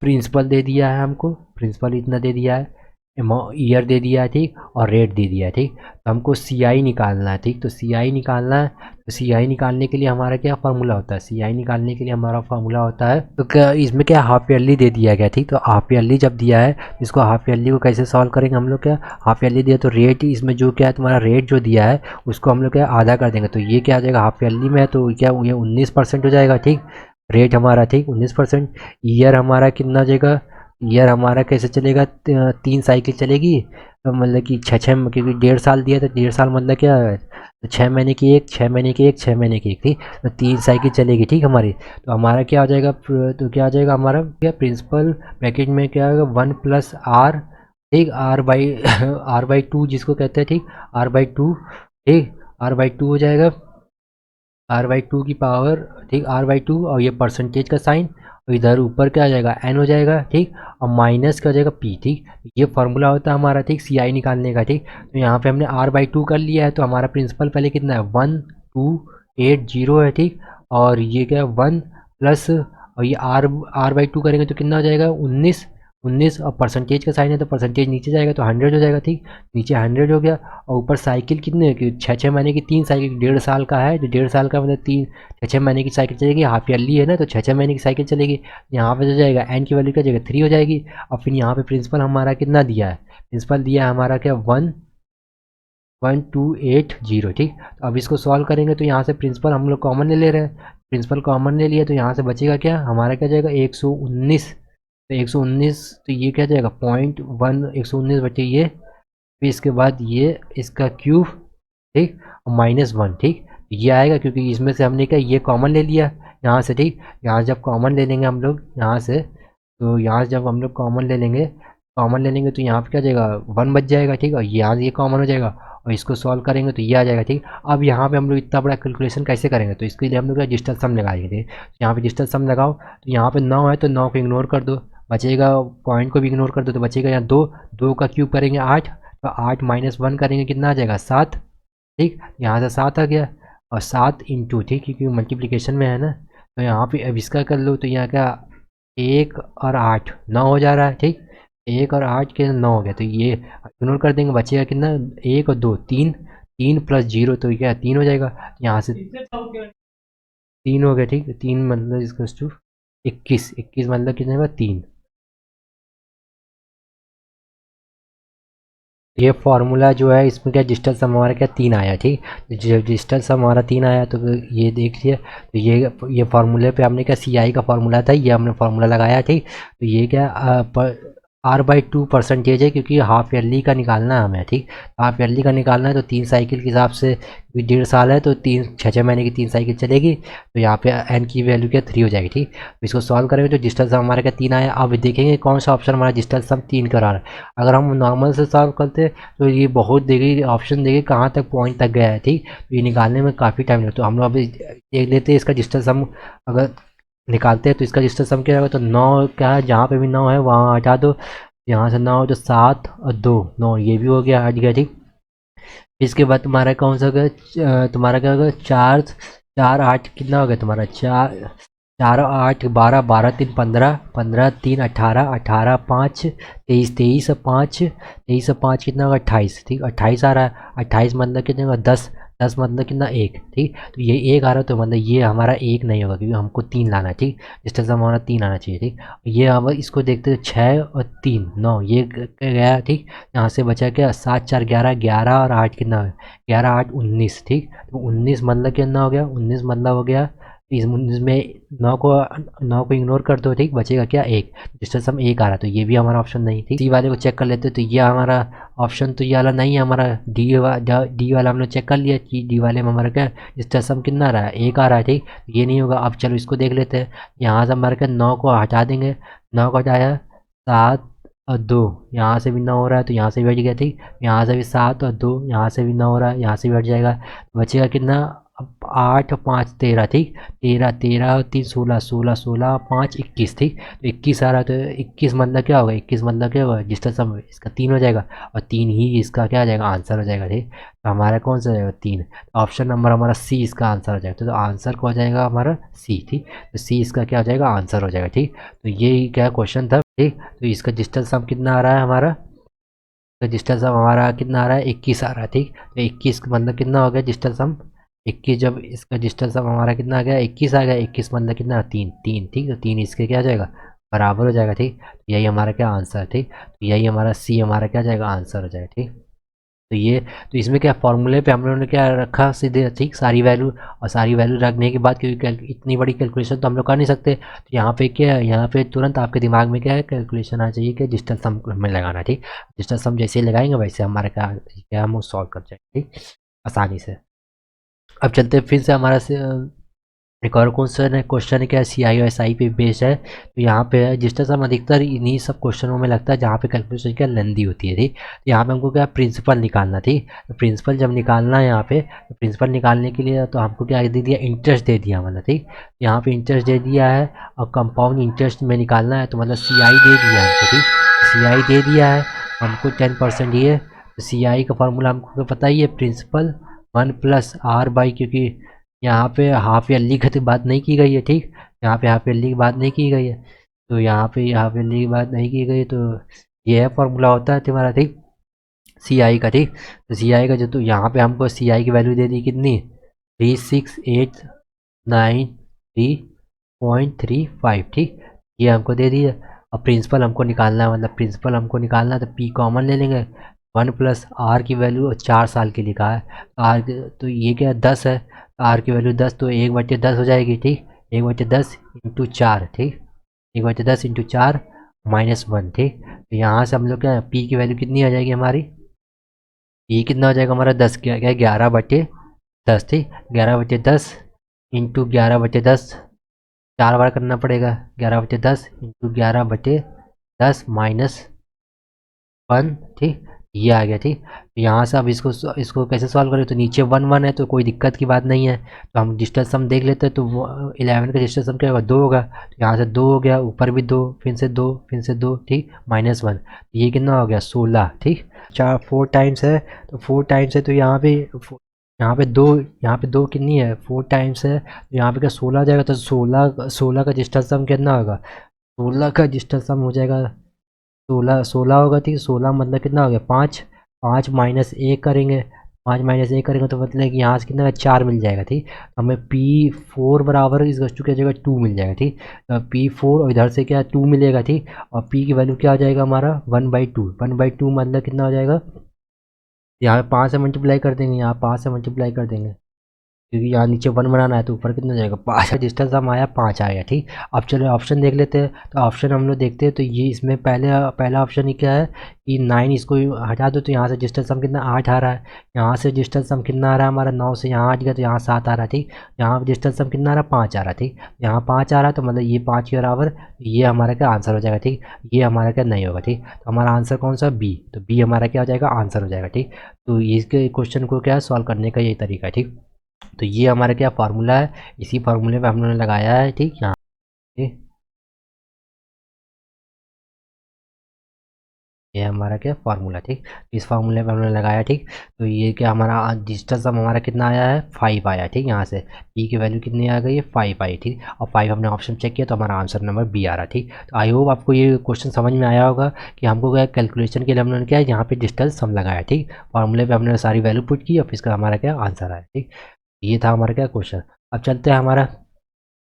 प्रिंसिपल दे दिया है हमको, प्रिंसिपल इतना दे दिया है, ईयर दे दिया है, ठीक। और रेट दे दिया है, ठीक। तो हमको सी आई निकालना है, ठीक। तो सी आई निकालना है, तो सी आई निकालने के लिए हमारा क्या फार्मूला होता है, सी आई निकालने के लिए हमारा फार्मूला होता है, तो क्या इसमें क्या हाफ ईयरली दे दिया गया, ठीक। तो हाफ ईयरली जब दिया है, इसको हाफ ईयरली को कैसे सॉल्व करेंगे हम लोग, क्या हाफ ईयरली दिया तो रेट इसमें जो क्या है तुम्हारा रेट जो दिया है उसको हम लोग क्या आधा कर देंगे। तो ये क्या आ जाएगा, हाफ ईयरली में है तो क्या ये 19% हो जाएगा, ठीक। रेट हमारा, ठीक 19%। ईयर हमारा कितना हो जाएगा, ईयर हमारा कैसे चलेगा, 3 साइकिल चलेगी, तो मतलब कि 6 क्योंकि 1.5 साल दिया तो 1.5 साल मतलब क्या है, तो 6 महीने की एक, 6 महीने की एक, 6 महीने की एक, ठीक। तो 3 साइकिल चलेगी, ठीक हमारी। तो हमारा क्या हो जाएगा, तो क्या आ जाएगा हमारा क्या प्रिंसिपल ब्रैकेट में क्या होगा 1 + R, ठीक। R/2 जिसको कहते हैं, ठीक। R/2, ठीक। R/2 हो जाएगा, R/2 की पावर, ठीक। R/2 और ये परसेंटेज का साइन, और इधर ऊपर क्या आ जाएगा n हो जाएगा, ठीक। और माइनस का हो जाएगा p, ठीक। ये फार्मूला होता है हमारा, ठीक, सी आई निकालने का, ठीक। तो यहाँ पे हमने R/2 कर लिया है, तो हमारा प्रिंसिपल पहले कितना है 1280 है, ठीक। और ये क्या है 1 प्लस, और ये R/2 करेंगे तो कितना हो जाएगा 19 और परसेंटेज का साइन है तो परसेंटेज नीचे जाएगा तो 100 हो जाएगा, ठीक। नीचे 100 हो गया। और ऊपर साइकिल कितने की 6 महीने की 3 साइकिल, 1.5 साल का है तो 1.5 साल का मतलब 6 महीने की साइकिल चलेगी, हाफ ईयरली है ना तो 6 महीने की साइकिल चलेगी। यहाँ पे जो जाएगा एन की वैल्यू क्या जाएगा 3 हो जाएगी। और फिर यहाँ पे प्रिंसिपल हमारा कितना दिया है, प्रिंसिपल दिया है हमारा क्या 1280, ठीक। तो अब इसको सॉल्व करेंगे तो यहाँ से प्रिंसिपल हम लोग कॉमन ले ले रहे हैं, प्रिंसिपल कॉमन ले लिया तो यहाँ से बचेगा क्या हमारा क्या जाएगा 119। तो 119, तो ये क्या जाएगा 0.1, 119 बचे ये, फिर इसके बाद ये इसका क्यूब, ठीक। और -1, ठीक। ये आएगा क्योंकि इसमें से हमने क्या ये कॉमन ले लिया यहाँ से, ठीक। यहाँ जब कॉमन ले लेंगे हम लोग यहाँ से, तो यहाँ से जब हम लोग कॉमन ले लेंगे तो यहाँ पे क्या जाएगा 1 बच जाएगा, ठीक। और यहाँ से ये कॉमन हो जाएगा और इसको सॉल्व करेंगे तो ये आ जाएगा, ठीक। अब यहाँ पे हम लोग इतना बड़ा कैलकुलेशन कैसे करेंगे, तो इसके लिए हम लोग डिजिटल सम लगाएंगे। यहाँ पे डिजिटल सम लगाओ तो यहाँ पे 9 है तो 9 को इग्नोर कर दो, बचेगा पॉइंट को भी इग्नोर कर दो तो बचेगा यहाँ 2, 2 का क्यूब करेंगे 8, तो 8 - 1 करेंगे कितना आ जाएगा 7, ठीक। यहाँ से 7 आ गया और 7 × ठीक, क्योंकि मल्टीप्लिकेशन में है ना। तो यहाँ पे अब इसका कर लो तो यहाँ क्या 1 और 8 9 हो जा रहा है, ठीक। 1 और 8 के 9 हो गया तो ये इग्नोर कर देंगे, बचेगा कितना 1 और 2 3, 3 + 0 तो क्या 3 हो जाएगा। यहाँ से 3 हो गया, ठीक। 3 मतलब इसका 21, 21 मतलब कितने होगा 3। ये फार्मूला जो है इसमें क्या डिजिटल सम हमारा क्या 3 आया, ठीक। जब डिजिटल सम हमारा 3 आया तो ये देखिए, तो ये फार्मूले पे हमने क्या सी आई का फार्मूला था, ये हमने फार्मूला लगाया, ठीक। तो ये क्या R/2 परसेंटेज है क्योंकि हाफ ईयरली का निकालना है हमें, ठीक। हाफ ईयरली का निकालना है तो 3 साइकिल के हिसाब से 1.5 साल है तो 6 महीने की 3 साइकिल चलेगी, तो यहाँ पे एन की वैल्यू क्या 3 हो जाएगी, ठीक। तो इसको सॉल्व करेंगे तो डिजिटल सम हमारा क्या 3 आया। अब देखेंगे कौन सा ऑप्शन हमारा डिजिटल सम 3 करा रहा है। अगर हम नॉर्मल से सॉल्व करते तो ये बहुत देगी ऑप्शन देगी कहाँ तक पॉइंट तक गया है, ठीक। तो ये निकालने में काफ़ी टाइम लगता है। तो हम लोग अभी देख लेते हैं इसका डिजिटल सम अगर निकालते हैं तो इसका डिजिटल सम क्या होगा, तो 9 क्या है जहाँ पे भी 9 है वहाँ हटा दो, यहाँ से 9 तो 7 और 2 9, ये भी हो गया हट गया, ठीक। इसके बाद तुम्हारा कौन सा होगा, तुम्हारा क्या होगा 4 4 8 कितना हो गया तुम्हारा 4 4 8 12 12 3 15 15 3 18 18 5 23 23 5 23 5 कितना होगा 28, ठीक। 28 आ रहा है, 28 मतलब कितने होगा 10 10 मतलब कितना 1, ठीक। तो ये 1 आ रहा है तो मतलब ये हमारा 1 नहीं होगा क्योंकि हमको 3 लाना है, ठीक। डिस्टेंस हमारा 3 आना चाहिए, ठीक। ये हम इसको देखते हैं 6 और 3 9, ये गया, ठीक। यहाँ से बचा क्या 7 4 11, 11 और 8 कितना है, 11 8 19, ठीक। तो 19 मतलब कितना हो गया, 19 मतलब हो गया इस 19 में 9 को इग्नोर कर दो, ठीक। बचेगा क्या 1, डिस्टेंस हम 1 आ रहा तो ये भी हमारा ऑप्शन नहीं, ठीक। सी वाले को चेक कर लेते तो ये हमारा ऑप्शन तो ये वाला नहीं है हमारा, डी वाला हमने चेक कर लिया कि डी वाले में हमारा क्या डिस्टेंस हम कितना आ रहा है 1 आ रहा है, ठीक। ये नहीं होगा। अब चलो इसको देख लेते हैं। यहाँ से हमारे क्या 9 को हटा देंगे, 9 को हटाया 7 और 2, यहाँ से भी 9 हो रहा है तो यहाँ से भी हट गया, ठीक। यहाँ से भी 7 और 2, यहाँ से भी 9 हो रहा है, यहाँ से भी हट जाएगा। बचेगा कितना, अब 8 और 5 13, ठीक। 13 13 और 3 16, 16 16 और 5 21, ठीक। तो 21 आ रहा है तो 21 मतलब क्या होगा, 21 मतलब क्या होगा, डिस्टेंस हम इसका 3 हो जाएगा और 3 ही इसका क्या आ जाएगा आंसर हो जाएगा, ठीक। तो हमारा कौन सा हो जाएगा 3, तो ऑप्शन नंबर हमारा सी इसका आंसर हो जाएगा। तो आंसर क्या हो जाएगा हमारा सी, ठीक। तो सी इसका क्या हो जाएगा आंसर हो जाएगा, ठीक। तो ये क्या क्वेश्चन था, ठीक। तो इसका डिस्टेंस हम कितना आ रहा है हमारा, तो डिस्टेंस अब हमारा कितना आ रहा है 21 आ रहा है, ठीक। तो 21 मतलब कितना हो गया डिस्टेंस हम 21, जब इसका डिस्टेंस अब हमारा कितना आ गया 21 आ गया, 21 मतलब कितना 3 3, ठीक। तो 3 इसके क्या हो जाएगा बराबर हो जाएगा, ठीक। तो यही हमारा क्या आंसर है, ठीक। तो यही हमारा सी हमारा क्या जाएगा आंसर हो जाएगा, ठीक। तो ये तो इसमें क्या फॉर्मूले पे हम लोगों ने क्या रखा सीधे, ठीक। सारी वैल्यू और सारी वैल्यू रखने के बाद क्योंकि इतनी बड़ी कैलकुलेशन तो हम लोग कर नहीं सकते, तो यहाँ पे क्या है, यहाँ पे तुरंत आपके दिमाग में क्या है कैलकुलेशन आना चाहिए कि डिस्टेंस सम हमें लगाना है, ठीक। डिस्टेंस सम जैसे ही लगाएंगे वैसे हमारा क्या हम सॉल्व कर जाएंगे, ठीक, आसानी से। अब चलते हैं फिर से हमारा एक और क्वेश्चन है क्या सी आई और एस आई पे बेस्ड है। तो यहाँ पे है डिस्टेंस हम अधिकतर इन्हीं सब क्वेश्चनों में लगता है जहाँ पे कैलकुलेशन क्या लेंदी होती है, ठीक। तो यहाँ पे हमको क्या प्रिंसिपल निकालना, ठीक। तो प्रिंसिपल जब निकालना है यहाँ पे, तो प्रिंसिपल निकालने के लिए तो हमको क्या दे दिया इंटरेस्ट दे दिया मतलब, ठीक। यहाँ पे इंटरेस्ट दे दिया है और कंपाउंड इंटरेस्ट में निकालना है तो मतलब सी आई दे दिया है हमको, ठीक। सी आई दे दिया है हमको 10% ये, तो सी आई का फॉर्मूला हमको पता ही है प्रिंसिपल 1+r/, क्योंकि यहाँ पे हाफ ईयरली की तो बात नहीं की गई है, ठीक। यहाँ पे हाफ ईयरली की बात नहीं की गई है, तो यहाँ पे हाफ ईयरली की बात नहीं की गई, तो ये है फॉर्मूला होता है तुम्हारा, ठीक। सी आई का, ठीक। तो सी आई का जो, तो यहाँ पे हमको सी आई की वैल्यू दे दी कितनी 3689.335, ठीक। ये हमको दे दी है। अब प्रिंसिपल हमको निकालना है, मतलब प्रिंसिपल हमको निकालना है तो पी कॉमन ले लेंगे, 1+r की वैल्यू 4 साल की लिखा है, आर तो ये क्या 10 है, आर की वैल्यू 10 तो 1/10 हो जाएगी, ठीक। 1/10 इंटू 4, ठीक। 1/10 इंटू 4 -1, ठीक। तो यहाँ से हम लोग क्या पी की वैल्यू कितनी आ जाएगी हमारी, ये कितना हो जाएगा हमारा 10 क्या क्या 11/10, ठीक। 11/10 इंटू 11/10 4 बार करना पड़ेगा, 11/10 इंटू 11/10 -1, ठीक। ये आ गया, ठीक। तो यहाँ से अब इसको कैसे सॉल्व करें, तो नीचे 1 1 है तो कोई दिक्कत की बात नहीं है, तो हम डिस्टेंस सम देख लेते हैं। तो 11 का डिस्टेंस सम क्या होगा 2 होगा, तो यहाँ से 2 हो गया, ऊपर भी 2, फिर से 2, फिर से 2, ठीक, -1, ये कितना हो गया 16, ठीक। 4 टाइम्स है, तो 4 टाइम्स है तो यहाँ पे 2 कितनी है 4 टाइम्स है, तो यहाँ पे क्या 16 आ जाएगा, तो 16 का डिस्टेंस सम कितना होगा, 16 का डिस्टेंस सम हो जाएगा 16 होगा, ठीक। 16 मतलब कितना हो गया 5, 5 -1 करेंगे, 5 -1 करेंगे तो मतलब कि यहाँ से कितना 4 मिल जाएगा, ठीक। हमें P4 बराबर इस वस्तु की जगह 2 मिल जाएगा, ठीक। P4 और इधर से क्या 2 मिलेगा, ठीक। और P की वैल्यू क्या हो जाएगा हमारा 1/2, 1/2 मतलब कितना हो जाएगा, यहाँ पे 5 से मल्टीप्लाई कर देंगे, यहाँ 5 से मल्टीप्लाई कर देंगे क्योंकि यहाँ नीचे 1 बनाना है तो ऊपर कितना जाएगा 5, डिस्टेंस हम आया 5 आया, ठीक। अब चलो ऑप्शन देख लेते हैं। तो ऑप्शन हम लोग देखते हैं तो ये इसमें पहला ऑप्शन ही क्या है कि 9 इसको हटा दो तो यहाँ से डिस्टेंस हम कितना 8 आ रहा है, यहाँ से डिस्टेंस हम कितना आ रहा है हमारा 9 से यहाँ 8 गया तो यहाँ 7 आ रहा है, ठीक। यहाँ डिस्टेंस हम कितना आ रहा है 5 आ रहा है, ठीक। यहाँ 5 आ रहा है तो मतलब ये 5 के बराबर, ये हमारा क्या आंसर हो जाएगा, ठीक। ये हमारा क्या नहीं होगा, ठीक। तो हमारा आंसर कौन सा बी, तो बी हमारा क्या हो जाएगा आंसर हो जाएगा, ठीक। तो इसके क्वेश्चन को क्या सॉल्व करने का यही तरीका है, ठीक। तो ये हमारा क्या फार्मूला है, इसी फार्मूले पे हम लोगों ने लगाया है, ठीक। यहाँ पे ये हमारा क्या फार्मूला, ठीक। इस फार्मूले पे हमने लगाया, ठीक। तो ये क्या हमारा डिजिटल सम हमारा कितना आया है, 5 आया, ठीक। यहाँ से पी की वैल्यू कितनी आ गई है, 5 आई, ठीक। और 5 हमने ऑप्शन चेक किया तो हमारा आंसर नंबर बी आ रहा, ठीक। तो आई होप आपको ये क्वेश्चन समझ में आया होगा कि हमको क्या कैलकुलेशन के लिए हमने क्या है यहाँ पे डिजिटल सम लगाया, ठीक। फार्मूले पे हमने सारी वैल्यू पुट की और फिर इसका हमारा क्या आंसर आया, ठीक। ये था हमारा क्या क्वेश्चन। अब चलते हैं हमारा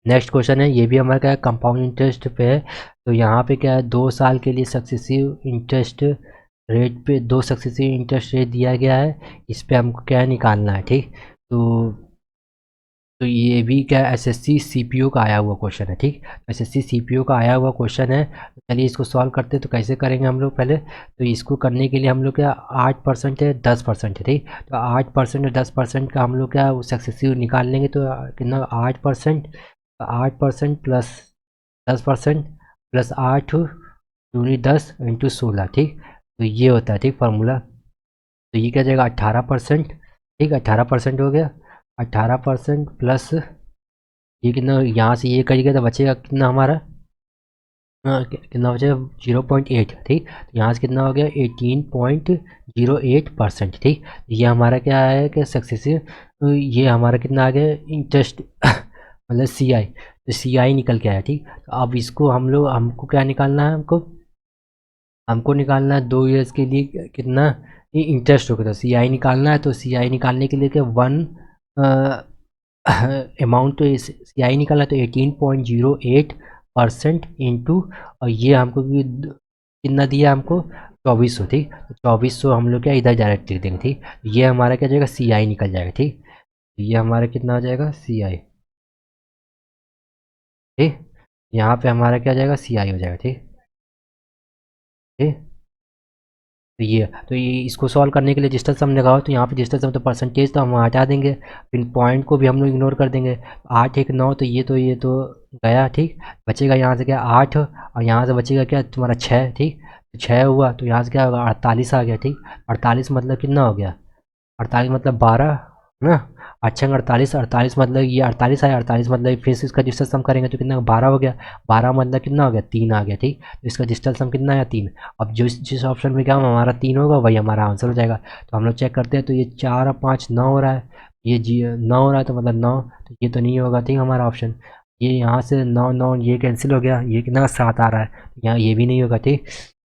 नेक्स्ट क्वेश्चन है, ये भी हमारा क्या है कंपाउंड इंटरेस्ट पे है। तो यहाँ पे क्या है 2 साल के लिए सक्सेसिव इंटरेस्ट रेट पे 2 सक्सेसिव इंटरेस्ट रेट दिया गया है, इस पे हमको क्या है निकालना है, ठीक। तो ये भी क्या एसएससी सीपीओ का आया हुआ क्वेश्चन है, ठीक। एसएससी सीपीओ का आया हुआ क्वेश्चन है। तो चलिए इसको सॉल्व करते हैं। तो कैसे करेंगे हम लोग पहले, तो इसको करने के लिए हम लोग क्या 8% है 10% है, ठीक। तो 8% और 10% का हम लोग क्या सक्सेसिव निकाल लेंगे तो कितना 8%, 8% प्लस 10% प्लस 8 दूनी 10 इंटू 16, ठीक। तो ये होता है, ठीक, फार्मूला। तो ये क्या जाएगा 18%, ठीक। 18% हो गया, 18% प्लस ये कितना, यहाँ से ये करिएगा तो बचेगा कितना हमारा, कितना बचेगा 0.8, ठीक। तो यहाँ से कितना हो गया 18.08%, ठीक। ये हमारा क्या है कि सक्सेसिव, ये हमारा कितना आ गया इंटरेस्ट मतलब सी आई, तो सी आई निकल के आया, ठीक। तो अब इसको हम लोग हमको क्या निकालना है, हमको हमको निकालना है 2 ईयर्स के लिए कितना इंटरेस्ट होगा। तो सी आई निकालना है, तो सी आई निकालने के लिए क्या वन अमाउंट, तो सी आई निकाला तो 18.08% इंटू, और ये हमको कितना दिया हमको 2400, ठीक। तो 2400 हम लोग क्या इधर डायरेक्ट लिख देंगे, ठीक। ये हमारा क्या जाएगा सी आई निकल जाएगा, ठीक। ये हमारा कितना हो जाएगा सी आई, ठीक। यहाँ पे हमारा क्या जाएगा सी आई हो जाएगा, ठीक, ठीक। तो ये इसको सॉल्व करने के लिए डिजिटल सम लगाओ, तो यहाँ पे डिजिटल सम तो परसेंटेज तो हम हटा देंगे, फिर पॉइंट को भी हम लोग इग्नोर कर देंगे। 8 1 9, तो ये तो गया, ठीक। बचेगा यहाँ से क्या 8, और यहाँ से बचेगा क्या तुम्हारा 6, ठीक। तो 6 हुआ तो यहाँ से क्या होगा 48 आ गया, ठीक। 48 मतलब कितना हो गया, 48 मतलब 12 ना। अच्छा 48, 48 मतलब ये 48 आया, 48 मतलब फिर से इसका डिजिटल सम करेंगे तो कितना 12 हो गया, 12 मतलब कितना हो गया 3 आ गया, ठीक। तो इसका डिजिटल सम कितना आया 3। अब जो जिस ऑप्शन में क्या हमारा 3 होगा वही हमारा आंसर हो जाएगा। तो हम लोग चेक करते हैं, तो ये 4 और 5 9 हो रहा है, ये जी 9 हो रहा है, तो मतलब 9, तो ये तो नहीं होगा, ठीक हमारा ऑप्शन। ये यहाँ से 9 9 ये कैंसिल हो गया, ये कितना 7 आ रहा है, तो यहाँ ये भी नहीं होगा, ठीक।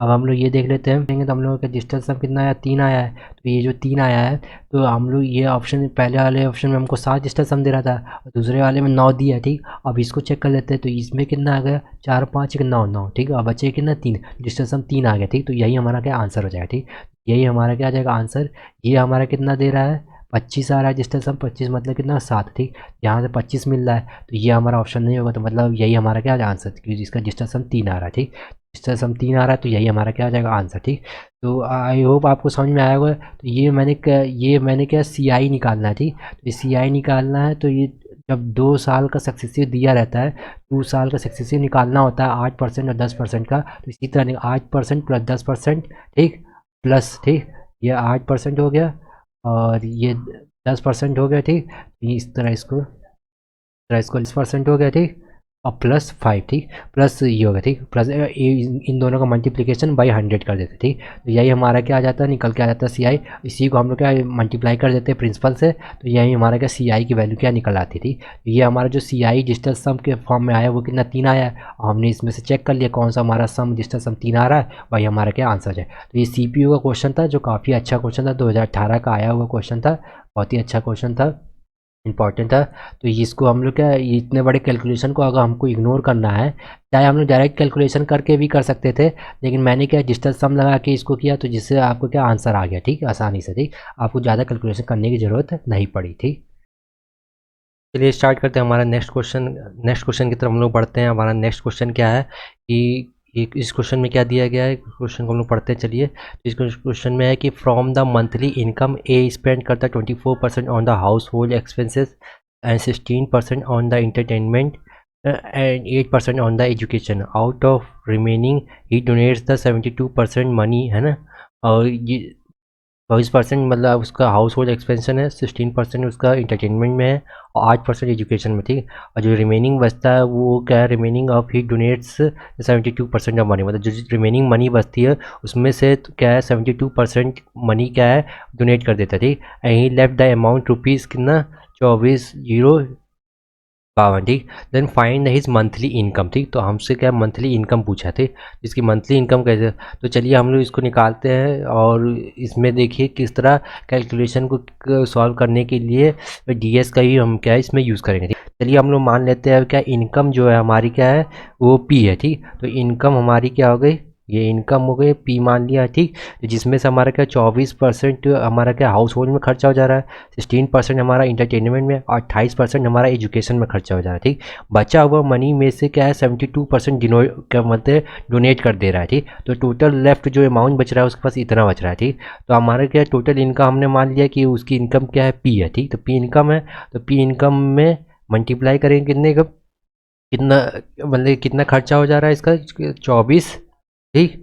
अब हम लोग ये देख लेते हैं, देखेंगे तो हम लोगों का डिजिटल सम कितना आया 3 आया है। तो ये जो 3 आया है, तो हम लोग ये ऑप्शन पहले वाले ऑप्शन में हमको 7 डिजिटल सम दे रहा था और दूसरे वाले में 9 दिया, ठीक। अब इसको चेक कर लेते हैं, तो इसमें कितना आ गया 4 5 1 9 9, ठीक। अब बचे कितना 3, डिजिटल सम 3 आ गया, ठीक। तो यही हमारा क्या आंसर हो जाएगा, ठीक। यही हमारा क्या आ जाएगा आंसर। ये हमारा कितना दे रहा है 25 आ रहा है डिजिटल सम, 25 मतलब कितना 7, ठीक। यहाँ से 25 मिल रहा है, तो ये हमारा ऑप्शन नहीं होगा, तो मतलब यही हमारा क्या आंसर, क्योंकि जिसका डिजिटल सम 3 आ रहा है, ठीक। डिजिटल सम 3 आ रहा है, तो यही हमारा क्या आ जाएगा आंसर, ठीक। तो आई होप आपको समझ में आया होगा। तो ये मैंने क्या सी आई निकालना है, ठीक। तो सी आई निकालना है, तो ये जब 2 साल का सक्सेसिव दिया रहता है, 2 साल का सक्सेसिव निकालना होता है 8% और 10% का। तो इसी तरह 8% प्लस 10%, ठीक, प्लस, ठीक, ये 8% हो गया और ये 10% हो गया, ठीक। इस तरह इसको 10% हो गया, ठीक। और प्लस 5, ठीक, प्लस ये होगा, ठीक, प्लस इन दोनों का मल्टीप्लिकेशन बाई 100 कर देते, ठीक। तो यही हमारा क्या आ जाता है, निकल के आ जाता है सी आई। इसी को हम लोग क्या मल्टीप्लाई कर देते हैं प्रिंसिपल से, तो यही हमारा क्या सी आई की वैल्यू क्या निकल आती थी। ये हमारा जो सी आई डिजिटल सम के फॉर्म में आया वो कितना 3 आया है, और हमने इसमें से चेक कर लिया कौन सा हमारा सम डिजिटल सम 3 आ रहा है, वही हमारा क्या आंसर है। तो ये सी पी यू का क्वेश्चन था, जो काफ़ी अच्छा क्वेश्चन था, 2018 का आया हुआ क्वेश्चन था, बहुत ही अच्छा क्वेश्चन था, इम्पॉर्टेंट था। तो इसको हम लोग क्या ये इतने बड़े कैलकुलेशन को अगर हमको इग्नोर करना है, चाहे हम लोग डायरेक्ट कैलकुलेशन करके भी कर सकते थे, लेकिन मैंने क्या डिजिटल सम लगा के इसको किया, तो जिससे आपको क्या आंसर आ गया, ठीक, आसानी से, ठीक। आपको ज़्यादा कैलकुलेशन करने की ज़रूरत नहीं पड़ी, ठीक। चलिए स्टार्ट करते हैं हमारा नेक्स्ट क्वेश्चन की तरफ हम लोग बढ़ते हैं। हमारा नेक्स्ट क्वेश्चन क्या है कि इस क्वेश्चन में क्या दिया गया है, क्वेश्चन को हम लोग पढ़ते हैं, चलिए। तो इस क्वेश्चन में है कि from the monthly income A spend करता 24% on the household expenses and 16% on the entertainment and 8% on the education, out of remaining he donates the 72% money, है ना। और ये 24% मतलब उसका हाउस होल्ड एक्सपेंशन है, 16% उसका इंटरटेनमेंट में है और 8% एजुकेशन में, ठीक। और जो रिमेनिंग बचता है वो क्या है, remaining of he donates 72% of money, मतलब जो रिमेनिंग मनी बचती है उसमें से तो क्या है 72% मनी क्या है डोनेट कर देता है, ठीक। And he left the amount rupees कितना 24,052, ठीक। Then find his monthly income, ठीक। तो हमसे क्या मंथली इनकम पूछा थे, इसकी मंथली इनकम कैसे, तो चलिए हम लोग इसको निकालते हैं। और इसमें देखिए किस तरह कैलकुलेशन को सॉल्व करने के लिए डीएस का ही हम क्या है इसमें यूज़ करेंगे, ठीक। चलिए हम लोग मान लेते हैं क्या इनकम जो है हमारी क्या है वो पी है, ठीक। तो इनकम हमारी क्या हो गई, ये इनकम हो गई पी मान लिया, ठीक। तो जिसमें से हमारा क्या 24% हमारा क्या हाउस होल्ड में खर्चा हो जा रहा है, 16% हमारा इंटरटेनमेंट में और 28% हमारा एजुकेशन में खर्चा हो जा रहा है, ठीक। बचा हुआ मनी में से क्या है 72% क्या मतलब डोनेट कर दे रहा है, ठीक। तो टोटल लेफ्ट जो अमाउंट बच रहा है उसके पास इतना बच रहा है, ठीक। तो हमारा क्या टोटल इनकम हमने मान लिया कि उसकी इनकम क्या है पी है, ठीक। तो पी इनकम है, तो पी इनकम में मल्टीप्लाई करेंगे कितने का, कितना मतलब कितना खर्चा हो जा रहा है इसका 24, ठीक।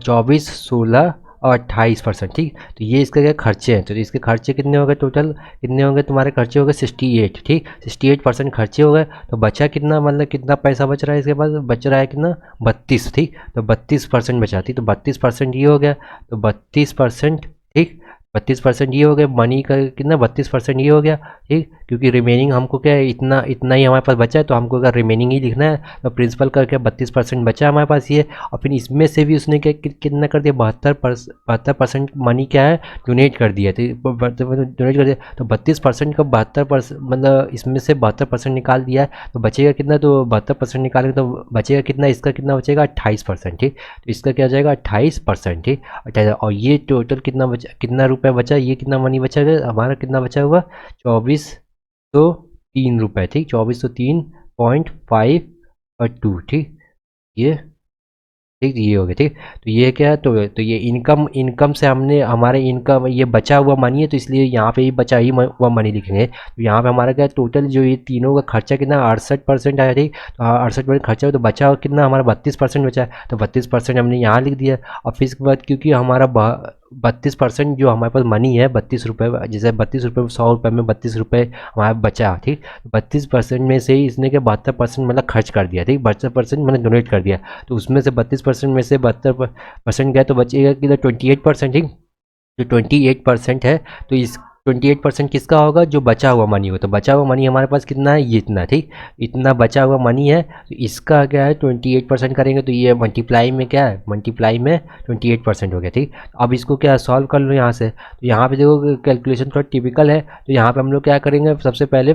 24, 16 और 28%, ठीक। तो ये इसका क्या खर्चे हैं, तो इसके खर्चे कितने हो गए टोटल, कितने होंगे तुम्हारे खर्चे हो गए 68, ठीक। 68% खर्चे हो गए, तो बचा कितना, मतलब कितना पैसा बच रहा है इसके पास, बच रहा है कितना 32, ठीक। तो 32% बचा थी, तो 32% ये हो गया, तो 32%, ठीक। 32% ये हो गया मनी का कितना, 32% ये हो गया, ठीक। क्योंकि रिमेनिंग हमको क्या है इतना इतना ही हमारे पास बचा है, तो हमको अगर रिमेनिंग ही लिखना है तो प्रिंसिपल का क्या 32% बचा हमारे पास ये। और फिर इसमें से भी उसने क्या कितना कर दिया 72% मनी क्या है डोनेट कर दिया, तो डोनेट कर दिया, तो 32% का 72% मतलब इसमें से 72% निकाल दिया है, तो बचेगा कितना, तो 72% निकालेंगे तो बचेगा कितना, इसका कितना बचेगा 28%, ठीक। तो इसका क्या हो जाएगा 28%, ठीक। 28, और ये टोटल कितना बचा, कितना रुपये बचा, ये कितना मनी बचा हमारा, कितना बचा हुआ 2403 रुपये, ठीक। 2403.52, ठीक। ये ठीक ये हो गया, ठीक। तो ये क्या है, तो ये इनकम, इनकम से हमने हमारे इनकम ये बचा हुआ मनी है, तो इसलिए यहाँ पे ही बचा ही हुआ मनी लिखेंगे। तो यहाँ पे हमारा क्या टोटल जो ये तीनों का खर्चा कितना 68% आया, ठीक। तो 68% खर्चा हो तो बचा कितना हमारा 32% बचा है, तो 32% हमने यहाँ लिख दिया। और फिर इसके बाद क्योंकि हमारा 32% जो हमारे पास मनी है 32 रुपये, जैसे 32 रुपये 100 रुपये में 32 रुपये हमारा बचा, ठीक। 32% में से ही इसने क्या 72% मतलब खर्च कर दिया, ठीक। 72% मैंने डोनेट कर दिया, तो उसमें से 32% में से 72% गया तो बचेगा कितना 28%, ठीक। जो 28% है, तो इस 28% किसका होगा, जो बचा हुआ मनी हो, तो बचा हुआ मनी हमारे पास कितना है ये इतना, ठीक। इतना बचा हुआ मनी है, तो इसका क्या है 28% करेंगे तो ये मल्टीप्लाई में क्या है, मल्टीप्लाई में 28% हो गया, ठीक। अब इसको क्या सॉल्व कर लो यहाँ से, तो यहाँ पे देखो कैलकुलेशन थोड़ा टिपिकल है, तो यहाँ पे हम लोग क्या करेंगे सबसे पहले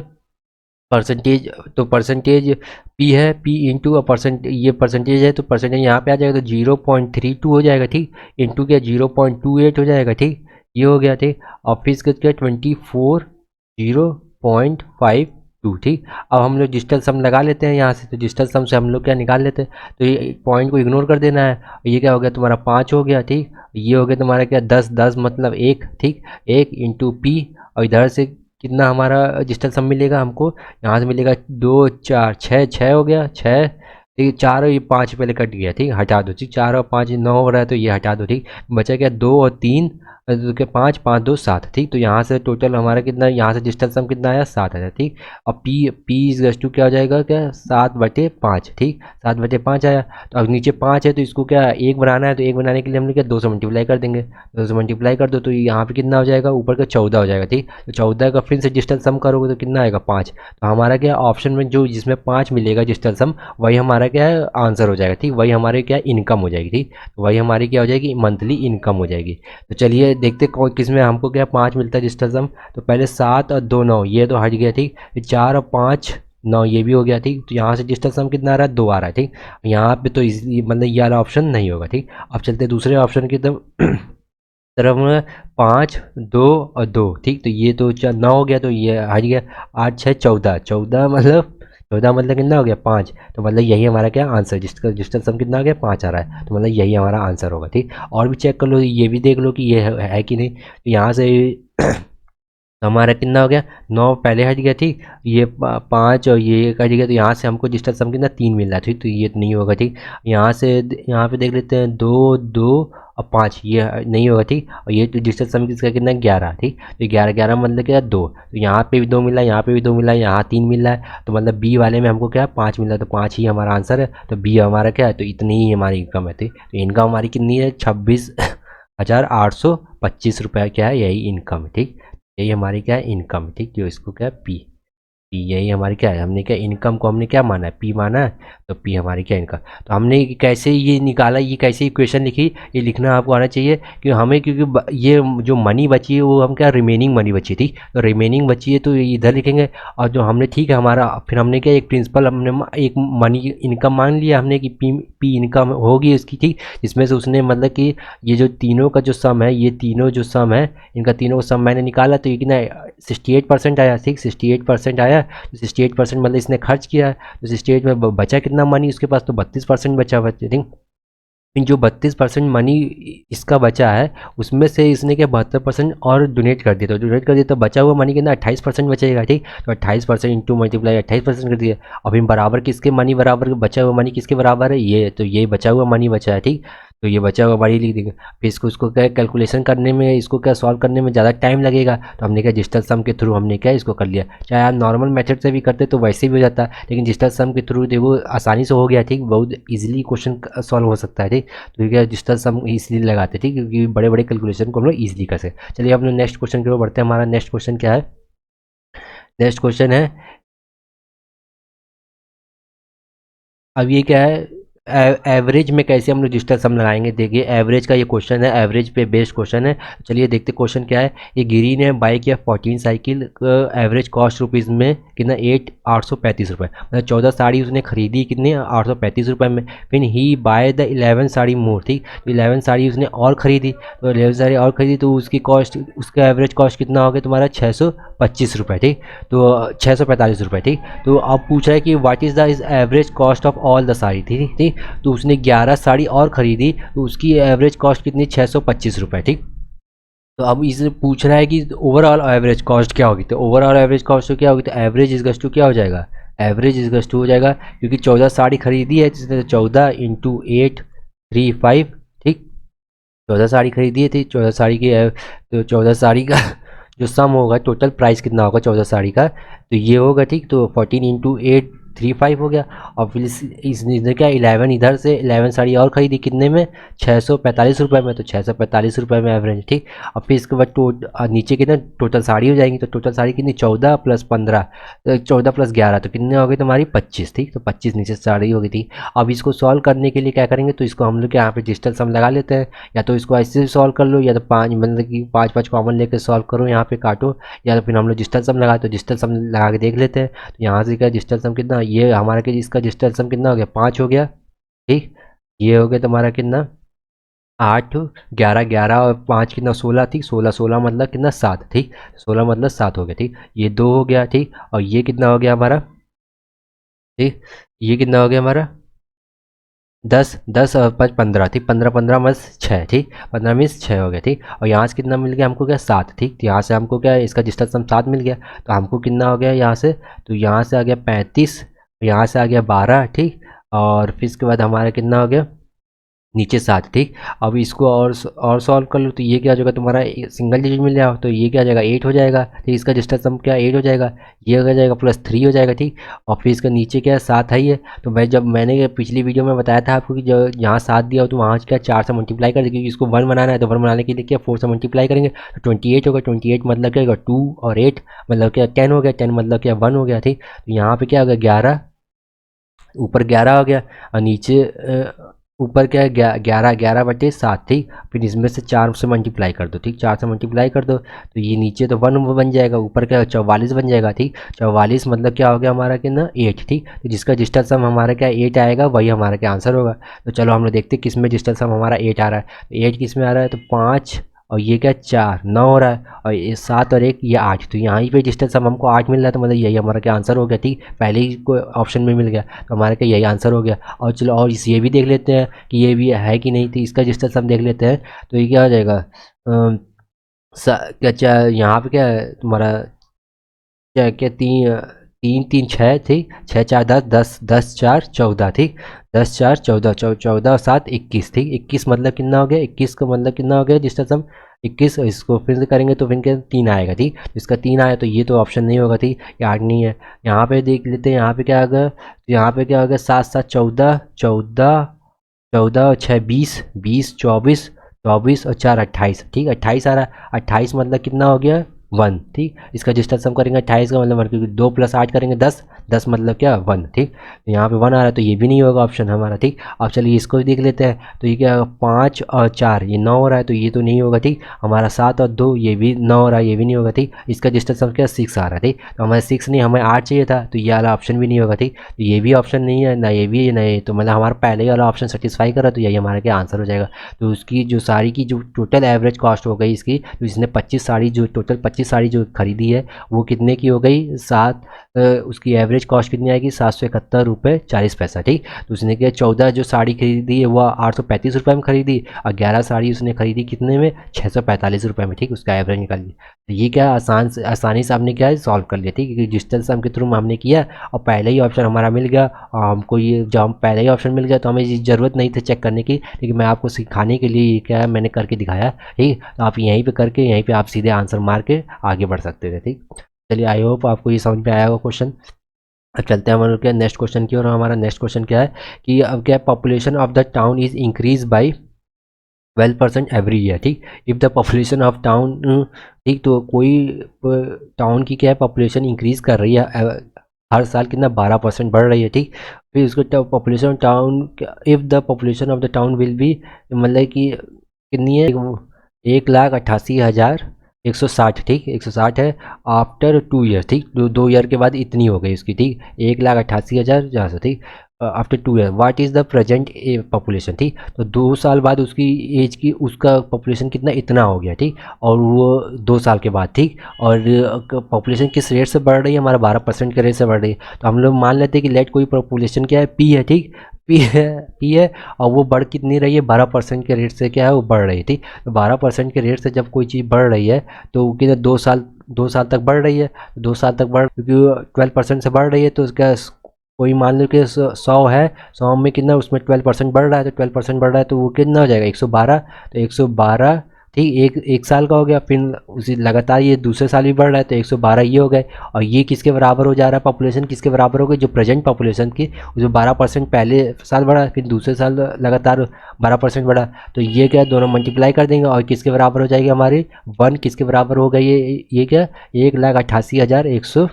परसेंटेज, तो परसेंटेज पी है, पी इंटू परसेंट, ये परसेंटेज है तो परसेंटेज यहाँ पे आ जाएगा तो 0.32 हो जाएगा, ठीक। इंटू क्या 0.28 हो जाएगा, ठीक। ये हो गया, ठीक। और फिर इसका क्या 24,0.52, ठीक। अब हम लोग डिजिटल सम लगा लेते हैं यहाँ से, तो डिजिटल सम से हम लोग क्या निकाल लेते हैं, तो ये पॉइंट को इग्नोर कर देना है। ये क्या हो गया तुम्हारा 5 हो गया, ठीक। ये हो गया तुम्हारा क्या 10, 10 मतलब 1, ठीक। 1 इंटू पी, और इधर से कितना हमारा डिजिटल सम मिलेगा हमको, यहाँ से मिलेगा 2, 4, 6, 6 हो गया 6, ठीक। 4 और ये 5 पहले कट गया, ठीक। हटा दो, ठीक। 4 और 5 9 हो रहा है तो ये हटा दो, ठीक। बचा क्या 2 और 3, तो क्या 5, 5, 2, 7, ठीक। तो यहाँ से टोटल हमारा कितना, यहाँ से डिजिटल सम कितना आया 7 आया, ठीक। और पी पी इज टू क्या हो जाएगा क्या 7/5, ठीक। 7/5 आया, तो अब नीचे 5 है तो इसको क्या 1 बनाना है, तो 1 बनाने के लिए हम लोग क्या 2 से मल्टीप्लाई कर देंगे, 2 से मल्टीप्लाई कर दो तो यहाँ पे कितना हो जाएगा ऊपर का 14 हो जाएगा, ठीक। तो 14 का फिर से डिजिटल सम करोगे तो कितना आएगा 5, तो हमारा क्या ऑप्शन में जो जिसमें 5 मिलेगा डिजिटल सम वही हमारा क्या है आंसर हो जाएगा, ठीक। वही हमारे क्या इनकम हो जाएगी, ठीक। तो वही हमारी क्या हो जाएगी मंथली इनकम हो जाएगी। तो चलिए देखते कौन किस में हमको क्या 5 मिलता है डिजिटल सम, तो पहले 7 और 2 9 ये तो हट गया, ठीक। 4 और 5 9 ये भी हो गया, ठीक। तो यहाँ से डिजिटल सम कितना आ रहा है 2 आ रहा है, ठीक। यहाँ पे तो मतलब ये वाला ऑप्शन नहीं होगा, ठीक। अब चलते दूसरे ऑप्शन की तरफ में 5 2 और 2, ठीक। तो ये तो 9 हो गया, तो ये हट गया 8 6 14, 14 मतलब 14 मतलब कितना हो गया 5, तो मतलब यही हमारा क्या आंसर, जिसका डिजिटल सम कितना आ गया 5 आ रहा है, तो मतलब यही हमारा आंसर होगा, ठीक। और भी चेक कर लो, ये भी देख लो कि ये है कि नहीं, तो यहाँ से तो हमारा कितना हो गया, 9 पहले हट गया ठीक, ये 5 और ये 1 हट गया, तो यहाँ से हमको डिजिटल सम कितना 3 मिल रहा है ठीक, तो ये तो नहीं होगा ठीक। यहाँ से यहाँ पे देख लेते हैं 2 2 और 5, ये नहीं होगा ठीक। और ये तो डिजिटल सम किसका कितना 11 ठीक, तो 11 11 मतलब क्या 2, तो यहाँ पे भी 2 मिला, यहाँ पे भी 2 मिला, यहाँ 3 मिला है, तो मतलब बी वाले में हमको क्या 5 मिला, तो 5 ही हमारा आंसर है। तो बी हमारा क्या है, तो इतनी ही हमारी इनकम है ठीक। तो इनकम हमारी कितनी है 26,825 रुपये क्या है, यही इनकम है ठीक। यही हमारी क्या है इनकम ठीक, जो इसको क्या है पी, यही हमारी क्या है, हमने क्या इनकम को हमने क्या माना है पी माना है, तो पी हमारी क्या इनकम। तो हमने कैसे ये निकाला, ये कैसे इक्वेशन लिखी, ये लिखना आपको आना चाहिए कि हमें, क्योंकि ये जो मनी बची है वो हम क्या रिमेनिंग मनी बची थी, तो रिमेनिंग बची है तो इधर लिखेंगे। और जो हमने ठीक है हमारा, फिर हमने क्या एक प्रिंसिपल हमने एक मनी इनकम मान लिया हमने कि पी पी इनकम होगी उसकी ठीक, जिसमें से उसने मतलब कि ये जो तीनों का जो सम है, ये तीनों जो सम है इनका तीनों का सम मैंने निकाला, तो ये कितना 68% आया ठीक, 68% आया। 68% मतलब इसने खर्च किया है, तो 68 में बचा कितना मनी उसके पास, तो 32% बचा हुआ ठीक। इन जो 32% मनी इसका बचा है, उसमें से इसने क्या 72% और डोनेट कर दिया, तो डोनेट कर दिया तो बचा हुआ मनी कितना 28% बचेगा ठीक। तो 28% इंटू मल्टीप्लाई 28% कर दिया। अभी बराबर किसके मनी बराबर, बचा हुआ मनी किसके बराबर है, ये तो ये बचा हुआ मनी बचा है ठीक। तो ये बचा हुआ मनी लिख देंगे। फिर इसको क्या कैलकुलेशन करने में, इसको क्या सॉल्व करने में ज़्यादा टाइम लगेगा, तो हमने क्या डिजिटल सम के थ्रू हमने क्या इसको कर लिया। चाहे आप नॉर्मल मेथड से भी करते तो वैसे भी हो जाता, लेकिन डिजिटल सम के थ्रू देखो आसानी से हो गया ठीक, बहुत ईजिली क्वेश्चन सॉल्व हो सकता है ठीक। तो क्या डिजिटल सम इसलिए लगाते ठीक, क्योंकि बड़े बड़े कैलकुलेशन को हम लोग ईजिली कर सकते। चलिए हम लोग नेक्स्ट क्वेश्चन की ओर बढ़ते हैं। हमारा नेक्स्ट क्वेश्चन क्या है, नेक्स्ट क्वेश्चन है, अब ये क्या है, एवरेज में कैसे हम लोग डिजिटल सम लगाएंगे। देखिए एवरेज का ये क्वेश्चन है, एवरेज पे बेस्ड क्वेश्चन है। चलिए देखते क्वेश्चन क्या है। ये गिरी ने बाई किया 14 साइकिल, एवरेज कॉस्ट रुपीज़ में कितना 835 रुपये, मतलब 14 साड़ी उसने खरीदी कितनी 835 रुपये में। फिर ही बाय द 11 साड़ी मोर ठीक, तो 11 साड़ी उसने और ख़रीदी, तो 11 साड़ी और ख़रीदी तो उसकी कॉस्ट, उसका एवरेज कॉस्ट कितना हो गया तुम्हारा 625 रुपये ठीक, तो 645 रुपये ठीक। तो अब पूछ रहा है कि what is the is average cost of all the sari ठीक ठीक। तो उसने 11 साड़ी और ख़रीदी, तो उसकी एवरेज कॉस्ट कितनी 625 रुपये ठीक। तो अब इसे पूछ रहा है कि ओवरऑल एवरेज कॉस्ट क्या होगी, तो ओवरऑल एवरेज कॉस्ट क्या होगी, तो एवरेज इजगस टू क्या हो जाएगा, एवरेज इजगस टू हो जाएगा, क्योंकि 14 साड़ी खरीदी है, 14 इंटू 835 ठीक। 14 साड़ी खरीदी थी, 14 साड़ी की तो 14 साड़ी का जो सम होगा टोटल प्राइस कितना होगा 14 साड़ी का, तो ये होगा ठीक। तो 14 इंटू 835 हो गया। और फिर इस इधर क्या 11 इधर से 11 साड़ी और खरीदी कितने में 645 रुपये में, तो 645 रुपये में एवरेज ठीक। और फिर इसके बाद नीचे कितना टोटल साड़ी हो जाएंगी, तो टोटल साड़ी कितनी 14 + 15, 14 + 11 तो कितने हो गए तुम्हारी 25 ठीक। तो 25 नीचे साड़ी हो गई थी। अब इसको सॉल्व करने के लिए क्या करेंगे, तो इसको हम लोग यहाँ पे डिजिटल सम लगा लेते हैं। या तो इसको ऐसे सॉल्व कर लो, या तो 5 मतलब कि 5 5 कॉमन लेकर सॉल्व करो, यहाँ पे काटो, या तो फिर हम लोग डिजिटल सम लगाए, तो डिजिटल सम लगा के देख लेते हैं। तो यहाँ से क्या डिजिटल सम कितना, ये हमारा कि इसका डिजिटल सम कितना हो गया 5 हो गया ठीक। ये हो गया तुम्हारा कितना 8, 11 11 और 5 कितना 16 ठीक, 16 16 मतलब कितना 7 ठीक, 16 मतलब 7 हो गया ठीक। ये 2 हो गया ठीक, और ये कितना हो गया हमारा ठीक, ये कितना हो गया हमारा 10 10 और 5 15 ठीक, 15 15 + 6 ठीक, 15 में 6 हो गया ठीक। और यहाँ से कितना मिल गया हमको क्या 7 ठीक, तो यहाँ से हमको क्या इसका डिजिटल सम 7 मिल गया। तो हमको कितना हो गया यहाँ से, तो यहाँ से आ गया 35, यहाँ से आ गया 12 ठीक। और फिर इसके बाद हमारा कितना हो गया नीचे 7 ठीक। अब इसको और सॉल्व कर लो, तो ये क्या हो जाएगा तुम्हारा सिंगल डिजिट मिल जाएगा, तो ये क्या हो जाएगा 8 हो जाएगा ठीक। इसका डिस्टेंस सम क्या 8 हो जाएगा, ये हो जाएगा +3 हो जाएगा ठीक। और फिर इसका नीचे क्या है 7 है ये। तो मैं जब मैंने पिछली वीडियो में बताया था आपको कि जो यहाँ 7 दिया हो तो वहाँ क्या 4 से मल्टीप्लाई कर दे, क्योंकि इसको 1 बनाना है, तो 1 बनाने के लिए क्या 4 से मल्टीप्लाई करेंगे, तो 28 होगा। 28 मतलब क्या होगा 2 और 8 मतलब क्या 10 हो गया, 10 मतलब क्या 1 हो गया ठीक। तो यहाँ पे क्या होगा 11, ऊपर 11 हो गया, और नीचे ऊपर क्या है 11 11/7 ठीक। फिर इसमें से 4 से मल्टीप्लाई कर दो ठीक, 4 से मल्टीप्लाई कर दो, तो ये नीचे तो 1 बन जाएगा, ऊपर क्या 44 बन जाएगा ठीक। 44 मतलब क्या हो गया हमारा कितना 8 ठीक। तो जिसका डिजिटल सम हमारा क्या 8 आएगा, वही हमारा क्या आंसर होगा। तो चलो हम लोग देखते हैं किस में डिजिटल सम हमारा 8 आ रहा है। तो 8 किस में आ रहा है, तो 5 और ये क्या 4 9 हो रहा है, और ये 7 और 1 ये 8, तो यहाँ पे डिस्टेंस हम हमको 8 मिल रहा है, तो मतलब यही हमारा क्या आंसर हो गया ठीक। पहले ही कोई ऑप्शन में मिल गया, तो हमारा क्या यही आंसर हो गया। और चलो और इस ये भी देख लेते हैं कि ये भी है कि नहीं, तो इसका डिस्टेंस हम देख लेते हैं। तो ये क्या हो जाएगा क्या यहाँ पे क्या है तुम्हारा, क्या क्या तीन तीन तीन छः थी, छः चार दस, दस दस चार चौदह, ठीक। दस चार चौदह, चौदह सात इक्कीस, ठीक। इक्कीस मतलब कितना हो गया, इक्कीस का मतलब कितना हो गया जिसका सम इक्कीस। इसको फिर से करेंगे तो फिर क्या तीन आएगा, ठीक। इसका तीन आया तो ये तो ऑप्शन नहीं होगा, ठीक, याद नहीं है। यहाँ पे देख लेते हैं, यहाँ पे क्या होगा, तो यहाँ पे क्या होगा, सात सात चौदह, चौदह चौदह और छः बीस, बीस चौबीस, चौबीस और चार अट्ठाईस, ठीक। अट्ठाईस आ रहा है, अट्ठाईस मतलब कितना हो गया, वन, ठीक। इसका डिस्टेंस हम करेंगे अट्ठाईस का मतलब वन, क्योंकि दो प्लस आठ करेंगे दस, दस मतलब क्या वन, ठीक। तो यहाँ पे वन आ रहा है तो ये भी नहीं होगा ऑप्शन हमारा, ठीक। अब चलिए इसको भी देख लेते हैं, तो ये क्या होगा, पाँच और चार ये नौ हो रहा है तो ये तो नहीं होगा, ठीक। हमारा सात और दो ये भी नौ हो रहा है, ये भी नहीं होगा, ठीक। इसका डिस्टेंस हम क्या सिक्स आ रहा है, ठीक। तो हमारे सिक्स नहीं, हमें आठ चाहिए था, तो ये वाला ऑप्शन भी नहीं होगा, ठीक। तो ये भी ऑप्शन नहीं है, ना ये भी है ना ये, तो मतलब हमारा पहले ही वाला ऑप्शन सेटिस्फाई कर रहा है, तो यही हमारा क्या आंसर हो जाएगा। तो उसकी जो साड़ी की जो टोटल एवरेज कॉस्ट हो गई इसकी, तो इसने 25 साड़ी जो टोटल 25 साड़ी जो खरीदी है वो कितने की हो गई, उसकी एवरेज कॉस्ट कितनी आएगी, 771 रुपये 40 पैसा, ठीक। तो उसने क्या 14 जो साड़ी खरीदी है वो 835 रुपये में खरीदी, और 11 साड़ी उसने खरीदी कितने में, 645 रुपये में, ठीक। उसका एवरेज निकाल लिया। तो ये क्या आसानी से हमने क्या है सॉल्व कर लिया, ठीक, क्योंकि डिजिटल सम के थ्रू हमने किया और पहले ही ऑप्शन हमारा मिल गया, और हमको ये जब हम पहले ही ऑप्शन मिल गया तो हमें ज़रूरत नहीं थी चेक करने की, लेकिन मैं आपको सिखाने के लिए ये क्या है मैंने करके दिखाया, ठीक। तो आप यहीं पे करके यहीं पे आप सीधे आंसर मार के आगे बढ़ सकते थे, ठीक। चलिए आई होप आपको ये समझ में आया होगा क्वेश्चन। अब चलते हैं हम लोग क्या नेक्स्ट क्वेश्चन की, और हमारा नेक्स्ट क्वेश्चन क्या है कि अब क्या population of the town is increase by 12% every year, ठीक। If the population of town, ठीक, तो कोई टाउन की क्या है पॉपुलेशन इंक्रीज कर रही है हर साल कितना 12% बढ़ रही है, ठीक। फिर उसको population town, if the population of the town will be, मतलब कि कितनी है, 1,88,160, ठीक, 160 है आफ्टर 2 ईयर, ठीक। दो ईयर के बाद इतनी हो गई उसकी, ठीक, 1,88,400, ठीक। After 2 year what is the present population, ठीक। तो 2 साल बाद उसकी एज की उसका पॉपुलेशन कितना इतना हो गया, ठीक। और वो 2 साल के बाद, ठीक। और पॉपुलेशन किस रेट से बढ़ रही है, हमारा 12% के रेट से बढ़ रही है। तो हम लोग मान लेते हैं कि लेट कोई पॉपुलेशन क्या है पी है, ठीक, पी है और वो बढ़ कितनी रही है 12% के रेट से क्या है वो बढ़ रही है, ठीक। तो 12% के रेट से जब कोई चीज़ बढ़ रही है तो वो कितना 2 साल तक बढ़ रही है, 2 साल तक बढ़, क्योंकि 12% से बढ़ रही है तो उसका कोई मान लो कि 100 है, 100 में कितना उसमें 12% बढ़ रहा है, तो 12% बढ़ रहा है तो वो कितना हो जाएगा 112, तो 112, ठीक। एक साल का हो गया, फिर उसी लगातार ये दूसरे साल भी बढ़ रहा है तो 112 ये हो गए, और ये किसके बराबर हो जा रहा है, पॉपुलेशन किसके बराबर हो गई, जो प्रेजेंट पॉपुलेशन की जो 12% पहले साल बढ़ा फिर दूसरे साल लगातार 12% बढ़ा, तो ये क्या दोनों मल्टीप्लाई कर देंगे और किसके बराबर हो जाएगी हमारी, वन किसके बराबर हो गई, ये क्या 1,88,160,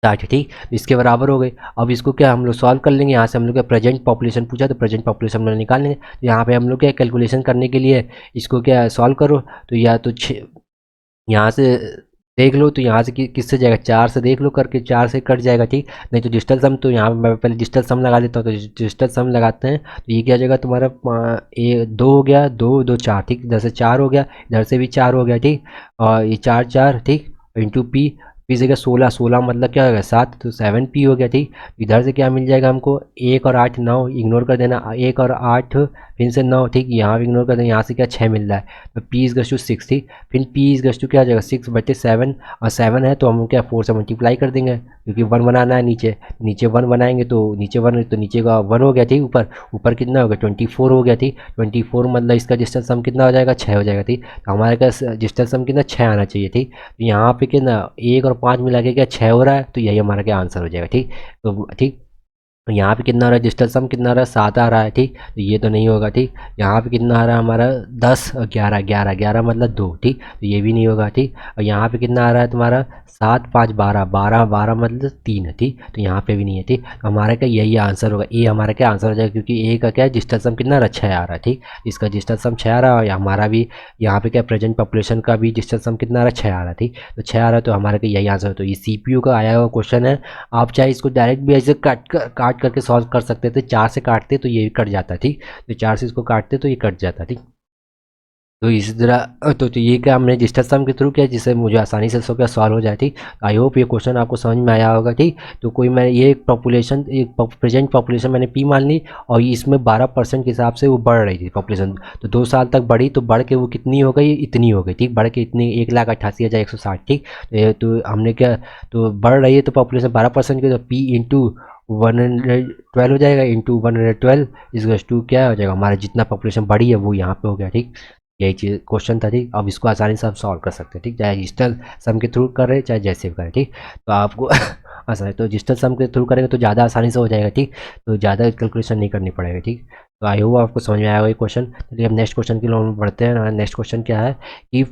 ठीक। तो इसके बराबर हो गई। अब इसको क्या हम लोग सॉल्व कर लेंगे, यहाँ से हम लोग क्या प्रेजेंट पॉपुलेशन पूछा तो प्रेजेंट पॉपुलेशन हम लोग निकाल लेंगे, तो यहाँ पे हम लोग क्या कैलकुलेशन करने के लिए इसको क्या सॉल्व करो, तो या तो यहाँ से देख लो, तो यहाँ से किससे जाएगा, चार से देख लो करके, चार से कट जाएगा, ठीक। नहीं तो डिजिटल सम, तो यहाँ पे मैं पहले डिजिटल सम लगा लेता हूँ, तो डिजिटल सम लगाते हैं तो ये क्या हो जाएगा तुम्हारा दो हो गया, दो दो चार, ठीक, इधर से चार हो गया, इधर से भी चार हो गया, ठीक। और ये चार चार, ठीक, इंटू पी से क्या 16, 16 मतलब क्या हो गया 7, तो 7p हो गया, ठीक। इधर से क्या मिल जाएगा हमको, एक और आठ 9, इग्नोर कर देना, एक और आठ फिर से 9, ठीक, यहाँ भी इग्नोर कर देना, यहाँ से क्या 6 मिल रहा है, तो p इज गस टू 6, ठीक। फिर p इज गस टू क्या आ जाएगा 6/7, और 7 है तो हम क्या 4 से मल्टीप्लाई कर देंगे, क्योंकि 1 बनाना है, नीचे नीचे 1 बनाएंगे तो नीचे 1, तो नीचे का 1 हो गया, ठीक। ऊपर ऊपर कितना हो गया 24 हो गया, ठीक। 24 मतलब इसका डिस्टेंस सम कितना हो जाएगा 6 हो जाएगा, ठीक। तो हमारे का डिस्टेंस सम कितना 6 आना चाहिए, ठीक। तो यहाँ पे कितना 1 और 5 मिला के क्या 6 हो रहा है, तो यही हमारा क्या आंसर हो जाएगा, ठीक। तो ठीक, तो यहाँ पे कितना आ रहा है डिजिटल सम कितना आ रहा है 7 आ रहा है, ठीक। तो ये तो नहीं होगा, ठीक। यहाँ पे कितना आ रहा है हमारा 10 और 11, 11 11 मतलब 2, ठीक। तो ये भी नहीं होगा, ठीक। और यहाँ पे कितना आ रहा है तुम्हारा 7 5 12, 12 12 मतलब 3 है, ठीक। तो यहाँ पे भी नहीं है, ठीक। तो हमारा क्या यही आंसर होगा, ए हमारा क्या आंसर हो जाएगा, क्योंकि ए का क्या है डिजिटल सम कितना 6 आ रहा है, ठीक। इसका डिजिटल सम 6 आ रहा है, और हमारा भी यहाँ पे क्या प्रेजेंट पॉपुलेशन का भी डिजिटल सम कितना आ रहा है 6 आ रहा है, ठीक। तो 6 आ रहा है तो हमारा क्या यही आंसर, तो ये CPU का आया हुआ क्वेश्चन है। आप चाहे इसको डायरेक्ट भी ऐसे काट करके सॉल्व कर सकते थे, 4 से काटते तो ये कट जाता, ठीक। तो 4 से इसको काटते तो ये कट जाता, ठीक। तो इसी तरह तो ये क्या हमने डिजिटल सम के थ्रू किया जिससे मुझे आसानी से इसको क्या सॉल्व हो जाए। ठीक, आई होप ये क्वेश्चन आपको समझ में आया होगा। ठीक, तो कोई मैं ये पॉपुलेशन, एक प्रेजेंट पॉपुलेशन मैंने पी मान ली और इसमें 12% के हिसाब से वो बढ़ रही थी पॉपुलेशन, तो 2 साल तक बढ़ी, तो बढ़ के वो कितनी हो गई, इतनी हो गई। ठीक, बढ़ के इतनी 1,88,160। ठीक, तो हमने क्या, तो बढ़ रही है तो पॉपुलेशन 12% की, तो पी इंटू 112 हो जाएगा, इंटू 112 इज टू क्या हो जाएगा, हमारा जितना पॉपुलेशन बढ़ी है वो यहाँ पे हो गया। ठीक, यही चीज़ क्वेश्चन था। ठीक, अब इसको आसानी से आप सॉल्व कर सकते हैं। ठीक, चाहे डिजिटल सम के थ्रू करें चाहे जैसे भी करें। ठीक, तो आपको आसान, तो डिजिटल सम के थ्रू करेंगे तो ज़्यादा आसानी से हो जाएगा। ठीक, तो ज़्यादा कैलकुलेशन नहीं करनी पड़ेगा। ठीक, तो आई होप आपको समझ में आया होगा ये क्वेश्चन। चलिए अब नेक्स्ट क्वेश्चन की ओर हम बढ़ते हैं। नेक्स्ट क्वेश्चन क्या है कि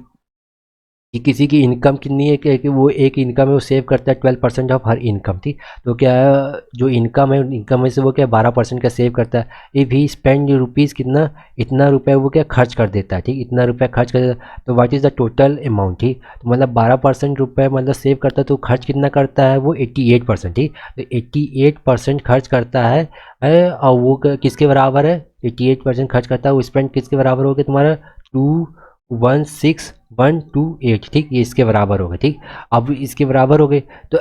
किसी की इनकम कितनी है कि वो एक इनकम है, वो सेव करता है 12% ऑफ हर इनकम। थी, तो क्या है, जो इनकम है इनकम में से वो क्या 12% का सेव करता है। इफ़ ही स्पेंड रुपीज़ कितना, इतना रुपये वो क्या खर्च कर देता है। ठीक, इतना रुपया खर्च कर देता है, तो what is the total amount. ठीक, तो मतलब 12% रुपये मतलब सेव करता है, तो खर्च कितना करता है वो 88%। ठीक, तो 88% खर्च करता और वो किसके बराबर है, 88% खर्च करता है, वो स्पेंड किसके बराबर हो गया तुम्हारा 216,128। ठीक, ये इसके बराबर हो गए। ठीक, अब इसके बराबर हो गए तो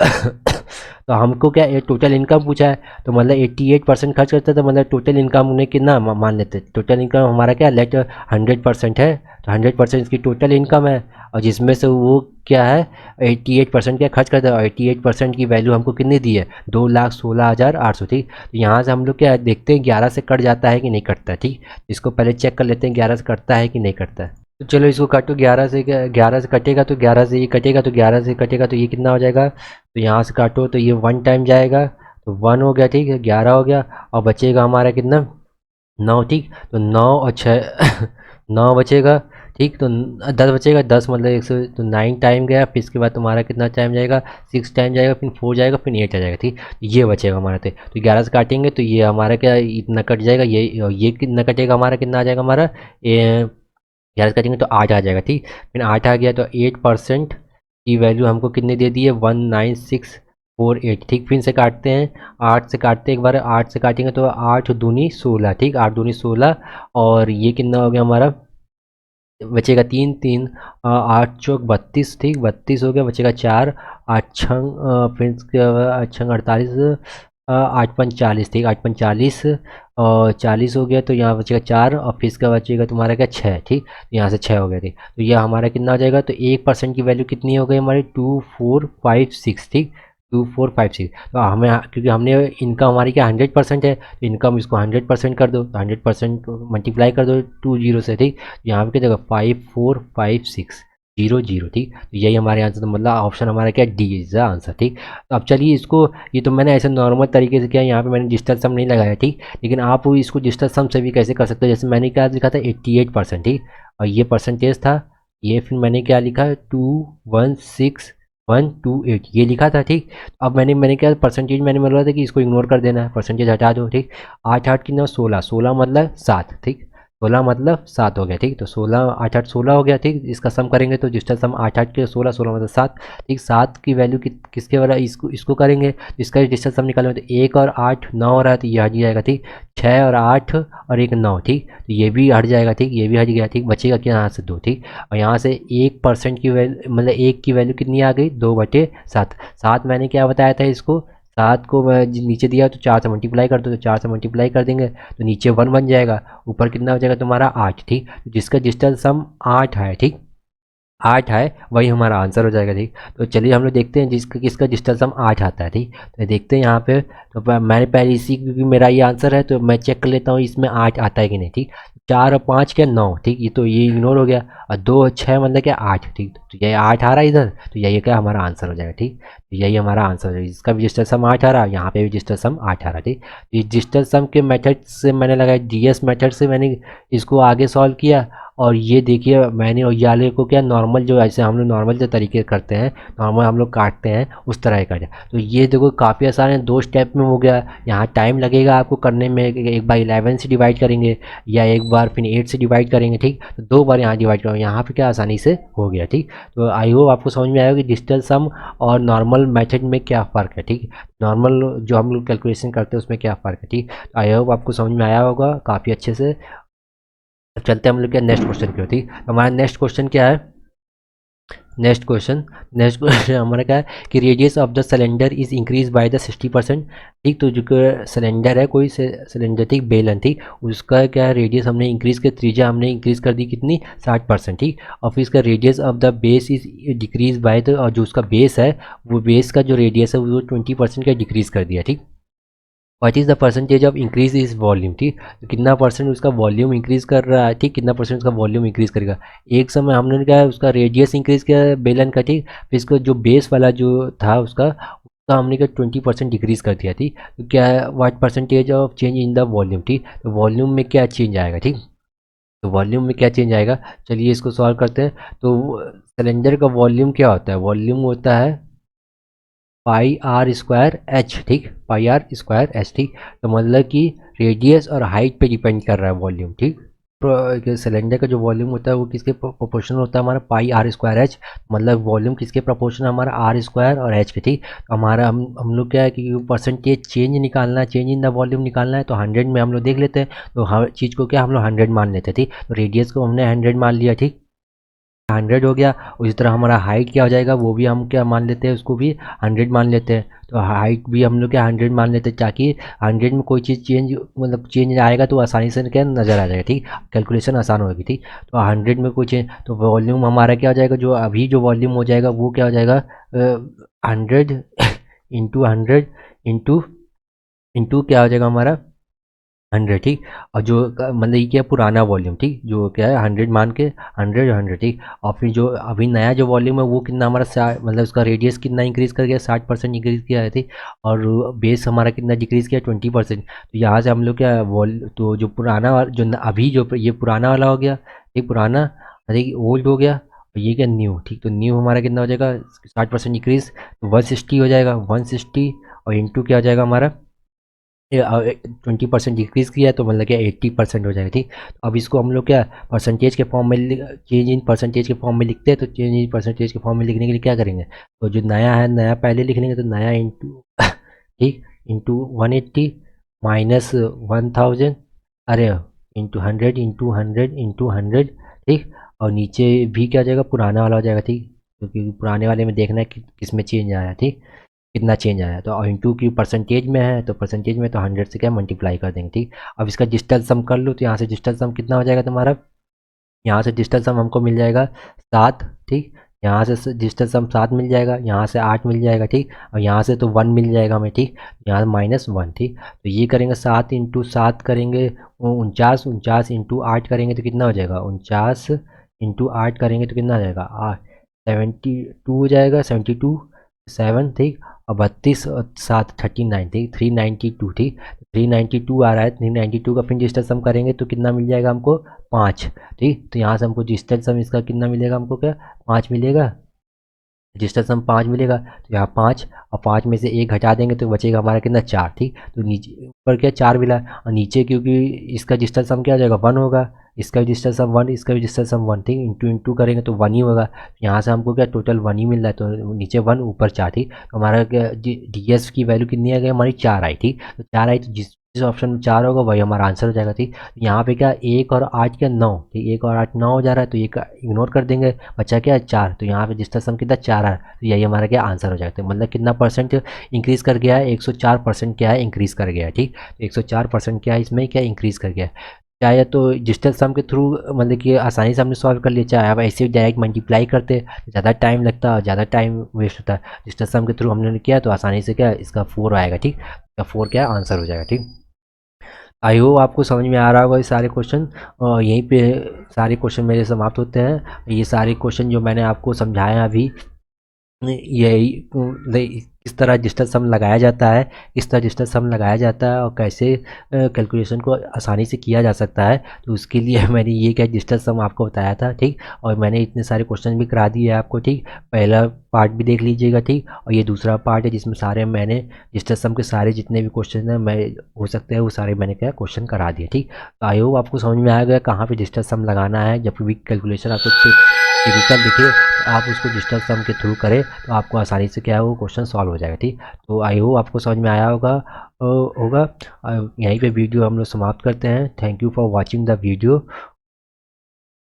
तो हमको क्या टोटल इनकम पूछा है, तो मतलब 88% खर्च करता है, तो मतलब टोटल इनकम उन्हें कितना मान लेते हैं, टोटल इनकम हमारा क्या लेट 100% है, तो 100% इसकी टोटल इनकम है, और जिसमें से वो क्या है 88% क्या खर्च करता है, और 88% की वैल्यू हमको कितनी दी है 2,16,800। ठीक, तो यहाँ से हम लोग क्या देखते हैं 11 से कट जाता है कि नहीं कटता। ठीक, इसको पहले चेक कर लेते हैं 11 से कटता है कि नहीं कटता है। तो चलो इसको काटो, 11 से कटेगा, तो 11 से ये कटेगा, तो 11 से कटेगा तो ये कितना हो जाएगा, तो यहाँ से काटो तो ये 1 टाइम जाएगा, तो 1 हो गया। ठीक है, 11 हो गया, और बचेगा हमारा कितना 9। ठीक, तो 9 और 6 9 बचेगा। ठीक, तो 10 बचेगा, 10 मतलब 100, तो 9 टाइम गया, फिर इसके बाद तुम्हारा कितना टाइम जाएगा 6 टाइम जाएगा, फिर 4 जाएगा, फिर 8 आ जाएगा। ठीक, ये बचेगा हमारा। तो 11 से काटेंगे तो ये हमारा क्या इतना कट जाएगा, ये कितना कटेगा हमारा, कितना आ जाएगा हमारा 11 से काटेंगे तो 8 आ जाएगा। ठीक, फिर 8 आ गया, तो 8% की वैल्यू हमको कितने दे दी है 19648। ठीक, फिर से काटते हैं, 8 से काटते हैं एक बार, 8 से काटेंगे तो 8 दूनी 16। ठीक, 8 दूनी 16, और ये कितना हो गया हमारा, बचेगा 3 3, 8 चौक 32। ठीक, 32 हो गया, बचेगा 4, 8 छंग फिर इसके बाद 8 छंग 48, 8 पंच 40। ठीक, 8 पंच 40 और 40 हो गया, तो यहाँ बचेगा 4, और फिर इसका बचेगा तुम्हारा क्या 6। ठीक, तो यहाँ से 6 हो गया। ठीक, तो यह हमारा कितना हो जाएगा, तो 1% की वैल्यू कितनी हो गई हमारी 2456। ठीक, 2456, तो हमें क्योंकि हमने इनकम हमारी क्या 100% है, तो इनकम इसको 100% कर दो, तो 100% मल्टीप्लाई कर दो 20 से। ठीक, यहाँ पे क्या जगह 545600। ठीक, तो यही हमारे आंसर, तो मतलब ऑप्शन हमारा क्या डी इज द आंसर। ठीक, तो अब चलिए इसको, ये तो मैंने ऐसे नॉर्मल तरीके से किया, यहाँ पे मैंने डिजिटल सम नहीं लगाया। ठीक, लेकिन आप इसको डिजिटल सम से भी कैसे कर सकते हो, जैसे मैंने क्या लिखा था 88%। ठीक, और ये परसेंटेज था, ये फिर मैंने क्या लिखा 216128 ये लिखा था। ठीक, अब मैंने क्या परसेंटेज मैंने बोला था कि इसको इग्नोर कर देना है, परसेंटेज हटा दो। ठीक, 8 8 कितना 16, 16 मतलब 7। ठीक, 16 मतलब 7 हो गया। ठीक, तो 16 8 8 16 हो गया। ठीक, इसका सम करेंगे तो डिजिटल सम 8 8 के 16, 16 मतलब 7। ठीक, 7 की वैल्यू किसके बराबर, इसको करेंगे तो इसका डिजिटल सम निकालेंगे, तो 1 और 8 9 हो रहा है, तो ये हट जाएगा। ठीक, 6 और 8 और 1 9। ठीक, तो ये भी हट जाएगा। ठीक, ये भी हट गया। ठीक, बचेगा क्या यहाँ से 2। ठीक, और यहाँ से 1% की वैल्यू मतलब 1 की वैल्यू कितनी आ गई 2/7। 7 मैंने क्या बताया था इसको, 7 को मैं नीचे दिया तो 4 से मल्टीप्लाई कर दो, तो 4 से मल्टीप्लाई कर देंगे तो नीचे 1 बन जाएगा, ऊपर कितना हो जाएगा तुम्हारा 8। ठीक, जिसका डिजिटल सम 8 है। ठीक, 8 है, वही हमारा आंसर हो जाएगा। ठीक, तो चलिए हम लोग देखते हैं जिसका किसका डिजिटल सम 8 आता है। ठीक, तो देखते हैं यहाँ पे, तो मैंने पहले इसी, क्योंकि मेरा ये आंसर है तो मैं चेक कर लेता हूँ इसमें 8 आता है कि नहीं। ठीक, 4 और 5 क्या 9। ठीक, ये तो ये इग्नोर हो गया, और 2 और 6 मतलब क्या 8। ठीक, तो ये 8 आ रहा है इधर, तो यही क्या हमारा आंसर हो जाएगा। ठीक, तो यही हमारा आंसर है, इसका भी डिजिटल सम 8 आ रहा है, यहाँ पे भी डिजिटल सम 8 आ रहा है। ठीक, तो इस डिजिटल सम के मेथड से मैंने लगाया, डीएस मेथड से मैंने इसको आगे सॉल्व किया, और ये देखिए मैंने और ये वाले को क्या नॉर्मल, जो ऐसे हम लोग नॉर्मल जो तरीके करते हैं, नॉर्मल हम लोग काटते हैं उस तरह का है। तो ये देखो काफ़ी आसान है, 2 स्टेप में हो गया। यहाँ टाइम लगेगा आपको करने में, एक बार 11 से डिवाइड करेंगे, या एक बार फिर 8 से डिवाइड करेंगे। ठीक, तो 2 बार यहाँ डिवाइड करो, यहाँ पे क्या आसानी से हो गया। ठीक, तो आई होप आपको समझ में आएगा कि डिजिटल सम और नॉर्मल मेथड में क्या फ़र्क है। ठीक, नॉर्मल जो हम लोग कैलकुलेशन करते हैं उसमें क्या फ़र्क है। ठीक, आई होप आपको समझ में आया होगा काफ़ी अच्छे से। अब चलते हैं हम लोग क्या नेक्स्ट क्वेश्चन की ओर। ठीक, तो हमारा नेक्स्ट क्वेश्चन क्या है? नेक्स्ट क्वेश्चन हमारा क्या है कि radius of the cylinder is increase by the 60%। ठीक, तो जो सिलेंडर है, कोई सिलेंडर, ठीक, बेलन, ठीक, उसका क्या है रेडियस हमने इंक्रीज कर, त्रिज्या हमने इंक्रीज कर दी कितनी, 60%। ठीक, और फिर इसका radius of the base is decrease by the, और जो उसका बेस है, वो बेस का जो रेडियस है वो 20% का डिक्रीज कर दिया। ठीक, what is the percentage of increase is volume. ठीक, तो कितना परसेंट उसका वॉल्यूम इंक्रीज कर रहा है, ठीक, कितना परसेंट उसका वॉल्यूम इंक्रीज करेगा। एक समय हमने क्या है उसका रेडियस इंक्रीज किया बेलन का, ठीक, फिर इसका जो बेस वाला जो था उसका हमने क्या 20% डिक्रीज कर दिया। ठीक, तो क्या है what percentage of change in the volume. ठीक, तो वॉल्यूम में क्या चेंज आएगा। ठीक, तो वॉल्यूम में क्या चेंज आएगा, चलिए इसको सॉल्व करते हैं। तो सिलेंडर का वॉल्यूम क्या होता है, वॉल्यूम होता है पाई आर स्क्वायर एच। ठीक, पाई आर स्क्वायर एच। ठीक, तो मतलब कि रेडियस और हाइट पे डिपेंड कर रहा है वॉल्यूम। ठीक, सिलेंडर का जो वॉल्यूम होता है वो किसके प्रोपोर्शनल होता है, हमारा पाई आर स्क्वायर एच, मतलब वॉल्यूम किसके प्रोपोर्शनल, हमारा आर स्क्वायर और एच के। ठीक, तो हमारा हम लोग क्या है कि परसेंटेज चेंज निकालना है, चेंज इन द वॉल्यूम निकालना है, तो 100 में हम लोग देख लेते हैं। तो हर चीज़ को क्या हम लोग 100 मान लेते हैं। ठीक, तो रेडियस को हमने 100 मान लिया। ठीक, 100 हो गया। उसी तरह हमारा हाइट क्या हो जाएगा, वो भी हम क्या मान लेते हैं, उसको भी 100 मान लेते हैं। तो हाइट भी हम लोग क्या 100 मान लेते हैं, ताकि 100 में कोई चीज़ चेंज, मतलब चेंज आएगा तो आसानी से क्या नज़र आ जाएगा। ठीक, कैलकुलेशन आसान होगी। ठीक, तो 100 में कोई चेंज, तो वॉल्यूम हमारा क्या हो जाएगा, जो अभी जो वॉल्यूम हो जाएगा वो क्या हो जाएगा, 100 इंटू 100 इंटू इंटू क्या हो जाएगा हमारा 100। ठीक, और जो मतलब ये क्या पुराना वॉल्यूम, ठीक, जो क्या है 100 मान के 100 ठीक, और फिर जो अभी नया जो वॉल्यूम है वो कितना हमारा मतलब उसका रेडियस कितना इंक्रीज कर गया, 60% इंक्रीज किया है। ठीक, और बेस हमारा कितना डिक्रीज किया, 20%। तो यहाँ से हम लोग क्या तो जो पुराना जो अभी जो ये पुराना वाला हो गया, ठीक, पुराना, ठीक, ओल्ड हो गया, और ये क्या न्यू। ठीक, तो न्यू हमारा कितना हो जाएगा, 60% इंक्रीज, तो 160 हो जाएगा, 160, और इंटू क्या हो जाएगा हमारा 20% डिक्रीज़ किया है, तो मतलब क्या 80% हो जाएगा। ठीक, तो अब इसको हम लोग क्या परसेंटेज के फॉर्म में चेंज इन परसेंटेज के फॉर्म में लिखते हैं। तो चेंज इन परसेंटेज के फॉर्म में लिखने के लिए क्या करेंगे, तो जो नया है नया पहले लिख लेंगे, तो नया इंटू ठीक इंटू 180 माइनस 1000, अरे इंटू 100 इंटू 100 इंटू 100। ठीक, और नीचे भी क्या हो जाएगा, पुराना वाला हो जाएगा। ठीक, क्योंकि पुराने वाले में देखना है कि किस में चेंज आया। ठीक, कितना चेंज आया, तो इंटू की परसेंटेज में है, तो परसेंटेज में तो 100 से क्या मल्टीप्लाई कर देंगे। ठीक, अब इसका डिजिटल सम कर लो, तो यहाँ से डिजिटल सम कितना हो जाएगा तुम्हारा, यहाँ से डिजिटल सम हमको मिल जाएगा 7। ठीक, यहाँ से डिजिटल सम 7 मिल जाएगा, यहाँ से 8 मिल जाएगा। ठीक, और यहाँ से तो 1 मिल जाएगा हमें। ठीक, यहाँ -1। ठीक, तो ये करेंगे 7 इंटू 7 करेंगे 49, 49 इंटू 8 करेंगे तो कितना हो जाएगा, 49 इंटू 8 करेंगे तो कितना आ जाएगा 72 हो जाएगा, 72 7। ठीक, और 32 और 7 39। ठीक, 392। ठीक, 392 आ रहा है, 392 का फिर डिजिटल सम करेंगे तो कितना मिल जाएगा हमको 5। ठीक, तो यहाँ से हमको डिजिटल सम इसका कितना मिलेगा, हमको क्या 5 मिलेगा, डिजिटल सम 5 मिलेगा। तो यहाँ 5, और 5 में से 1 घटा देंगे तो बचेगा हमारा कितना 4। ठीक, तो नीचे ऊपर क्या 4 मिला, और नीचे क्योंकि इसका डिजिटल सम क्या हो जाएगा 1 होगा, इसका भी डिजिटल सम 1, इसका भी डिजिटल सम 1। ठीक, इंटू इंटू करेंगे तो 1 ही होगा। यहाँ से हमको क्या टोटल 1 ही मिल रहा है, तो नीचे 1 ऊपर 4। ठीक, तो हमारा क्या डी एस की वैल्यू कितनी आ गई, हमारी 4 आई। ठीक, तो 4 आई, तो जिस ऑप्शन में 4 होगा वही हमारा आंसर हो जाएगा। ठीक, यहाँ पे क्या 1 और 8 क्या 9। ठीक, 1 और 8 9 हो जा रहा है, तो ये इग्नोर कर देंगे, बच्चा क्या 4। तो यहाँ पे डिजिटल सम कितना 4 आ रहा है, तो यही हमारा क्या आंसर हो जाएगा। तो मतलब कितना परसेंट इंक्रीज़ कर गया है, 104% क्या है इंक्रीज़ कर गया है। ठीक, तो 104% क्या है इसमें क्या इंक्रीज़ कर गया है। चाहे तो डिजिटल सम के थ्रू मतलब कि आसानी से हमने सॉल्व कर लिया, चाहे आप ऐसे डायरेक्ट मल्टीप्लाई करते तो ज़्यादा टाइम लगता और ज़्यादा टाइम वेस्ट होता। डिजिटल सम के थ्रू हमने किया तो आसानी से क्या इसका 4 आएगा। ठीक, इसका 4 क्या आंसर हो जाएगा। ठीक, आई होप आपको समझ में आ रहा होगा ये सारे क्वेश्चन, और यहीं पे सारे क्वेश्चन मेरे समाप्त होते हैं। ये सारे क्वेश्चन जो मैंने आपको समझाया अभी, यही किस तरह डिजिटल सम लगाया जाता है, किस तरह डिजिटल सम लगाया जाता है, और कैसे कैलकुलेशन को आसानी से किया जा सकता है, तो उसके लिए मैंने ये क्या डिजिटल सम आपको बताया था। ठीक, और मैंने इतने सारे क्वेश्चन भी करा दिए आपको। ठीक, पहला पार्ट भी देख लीजिएगा। ठीक, और ये दूसरा पार्ट है जिसमें सारे मैंने डिजिटल सम के सारे जितने भी क्वेश्चन हैं मैं हो सकते हैं वो सारे मैंने क्या क्वेश्चन करा दिए। ठीक, तो आई होप आपको समझ में आ गया कहाँ पर डिजिटल सम लगाना है। जब भी कैलकुलेशन आपको टिपिकल दिखे तो आप उसको डिजिटल सम के थ्रू करें, तो आपको आसानी से क्या है वो क्वेश्चन सॉल्व हो जाएगा। ठीक, तो आई होप आपको समझ में आया होगा। यहीं पे वीडियो हम लोग समाप्त करते हैं। Thank you for watching the video.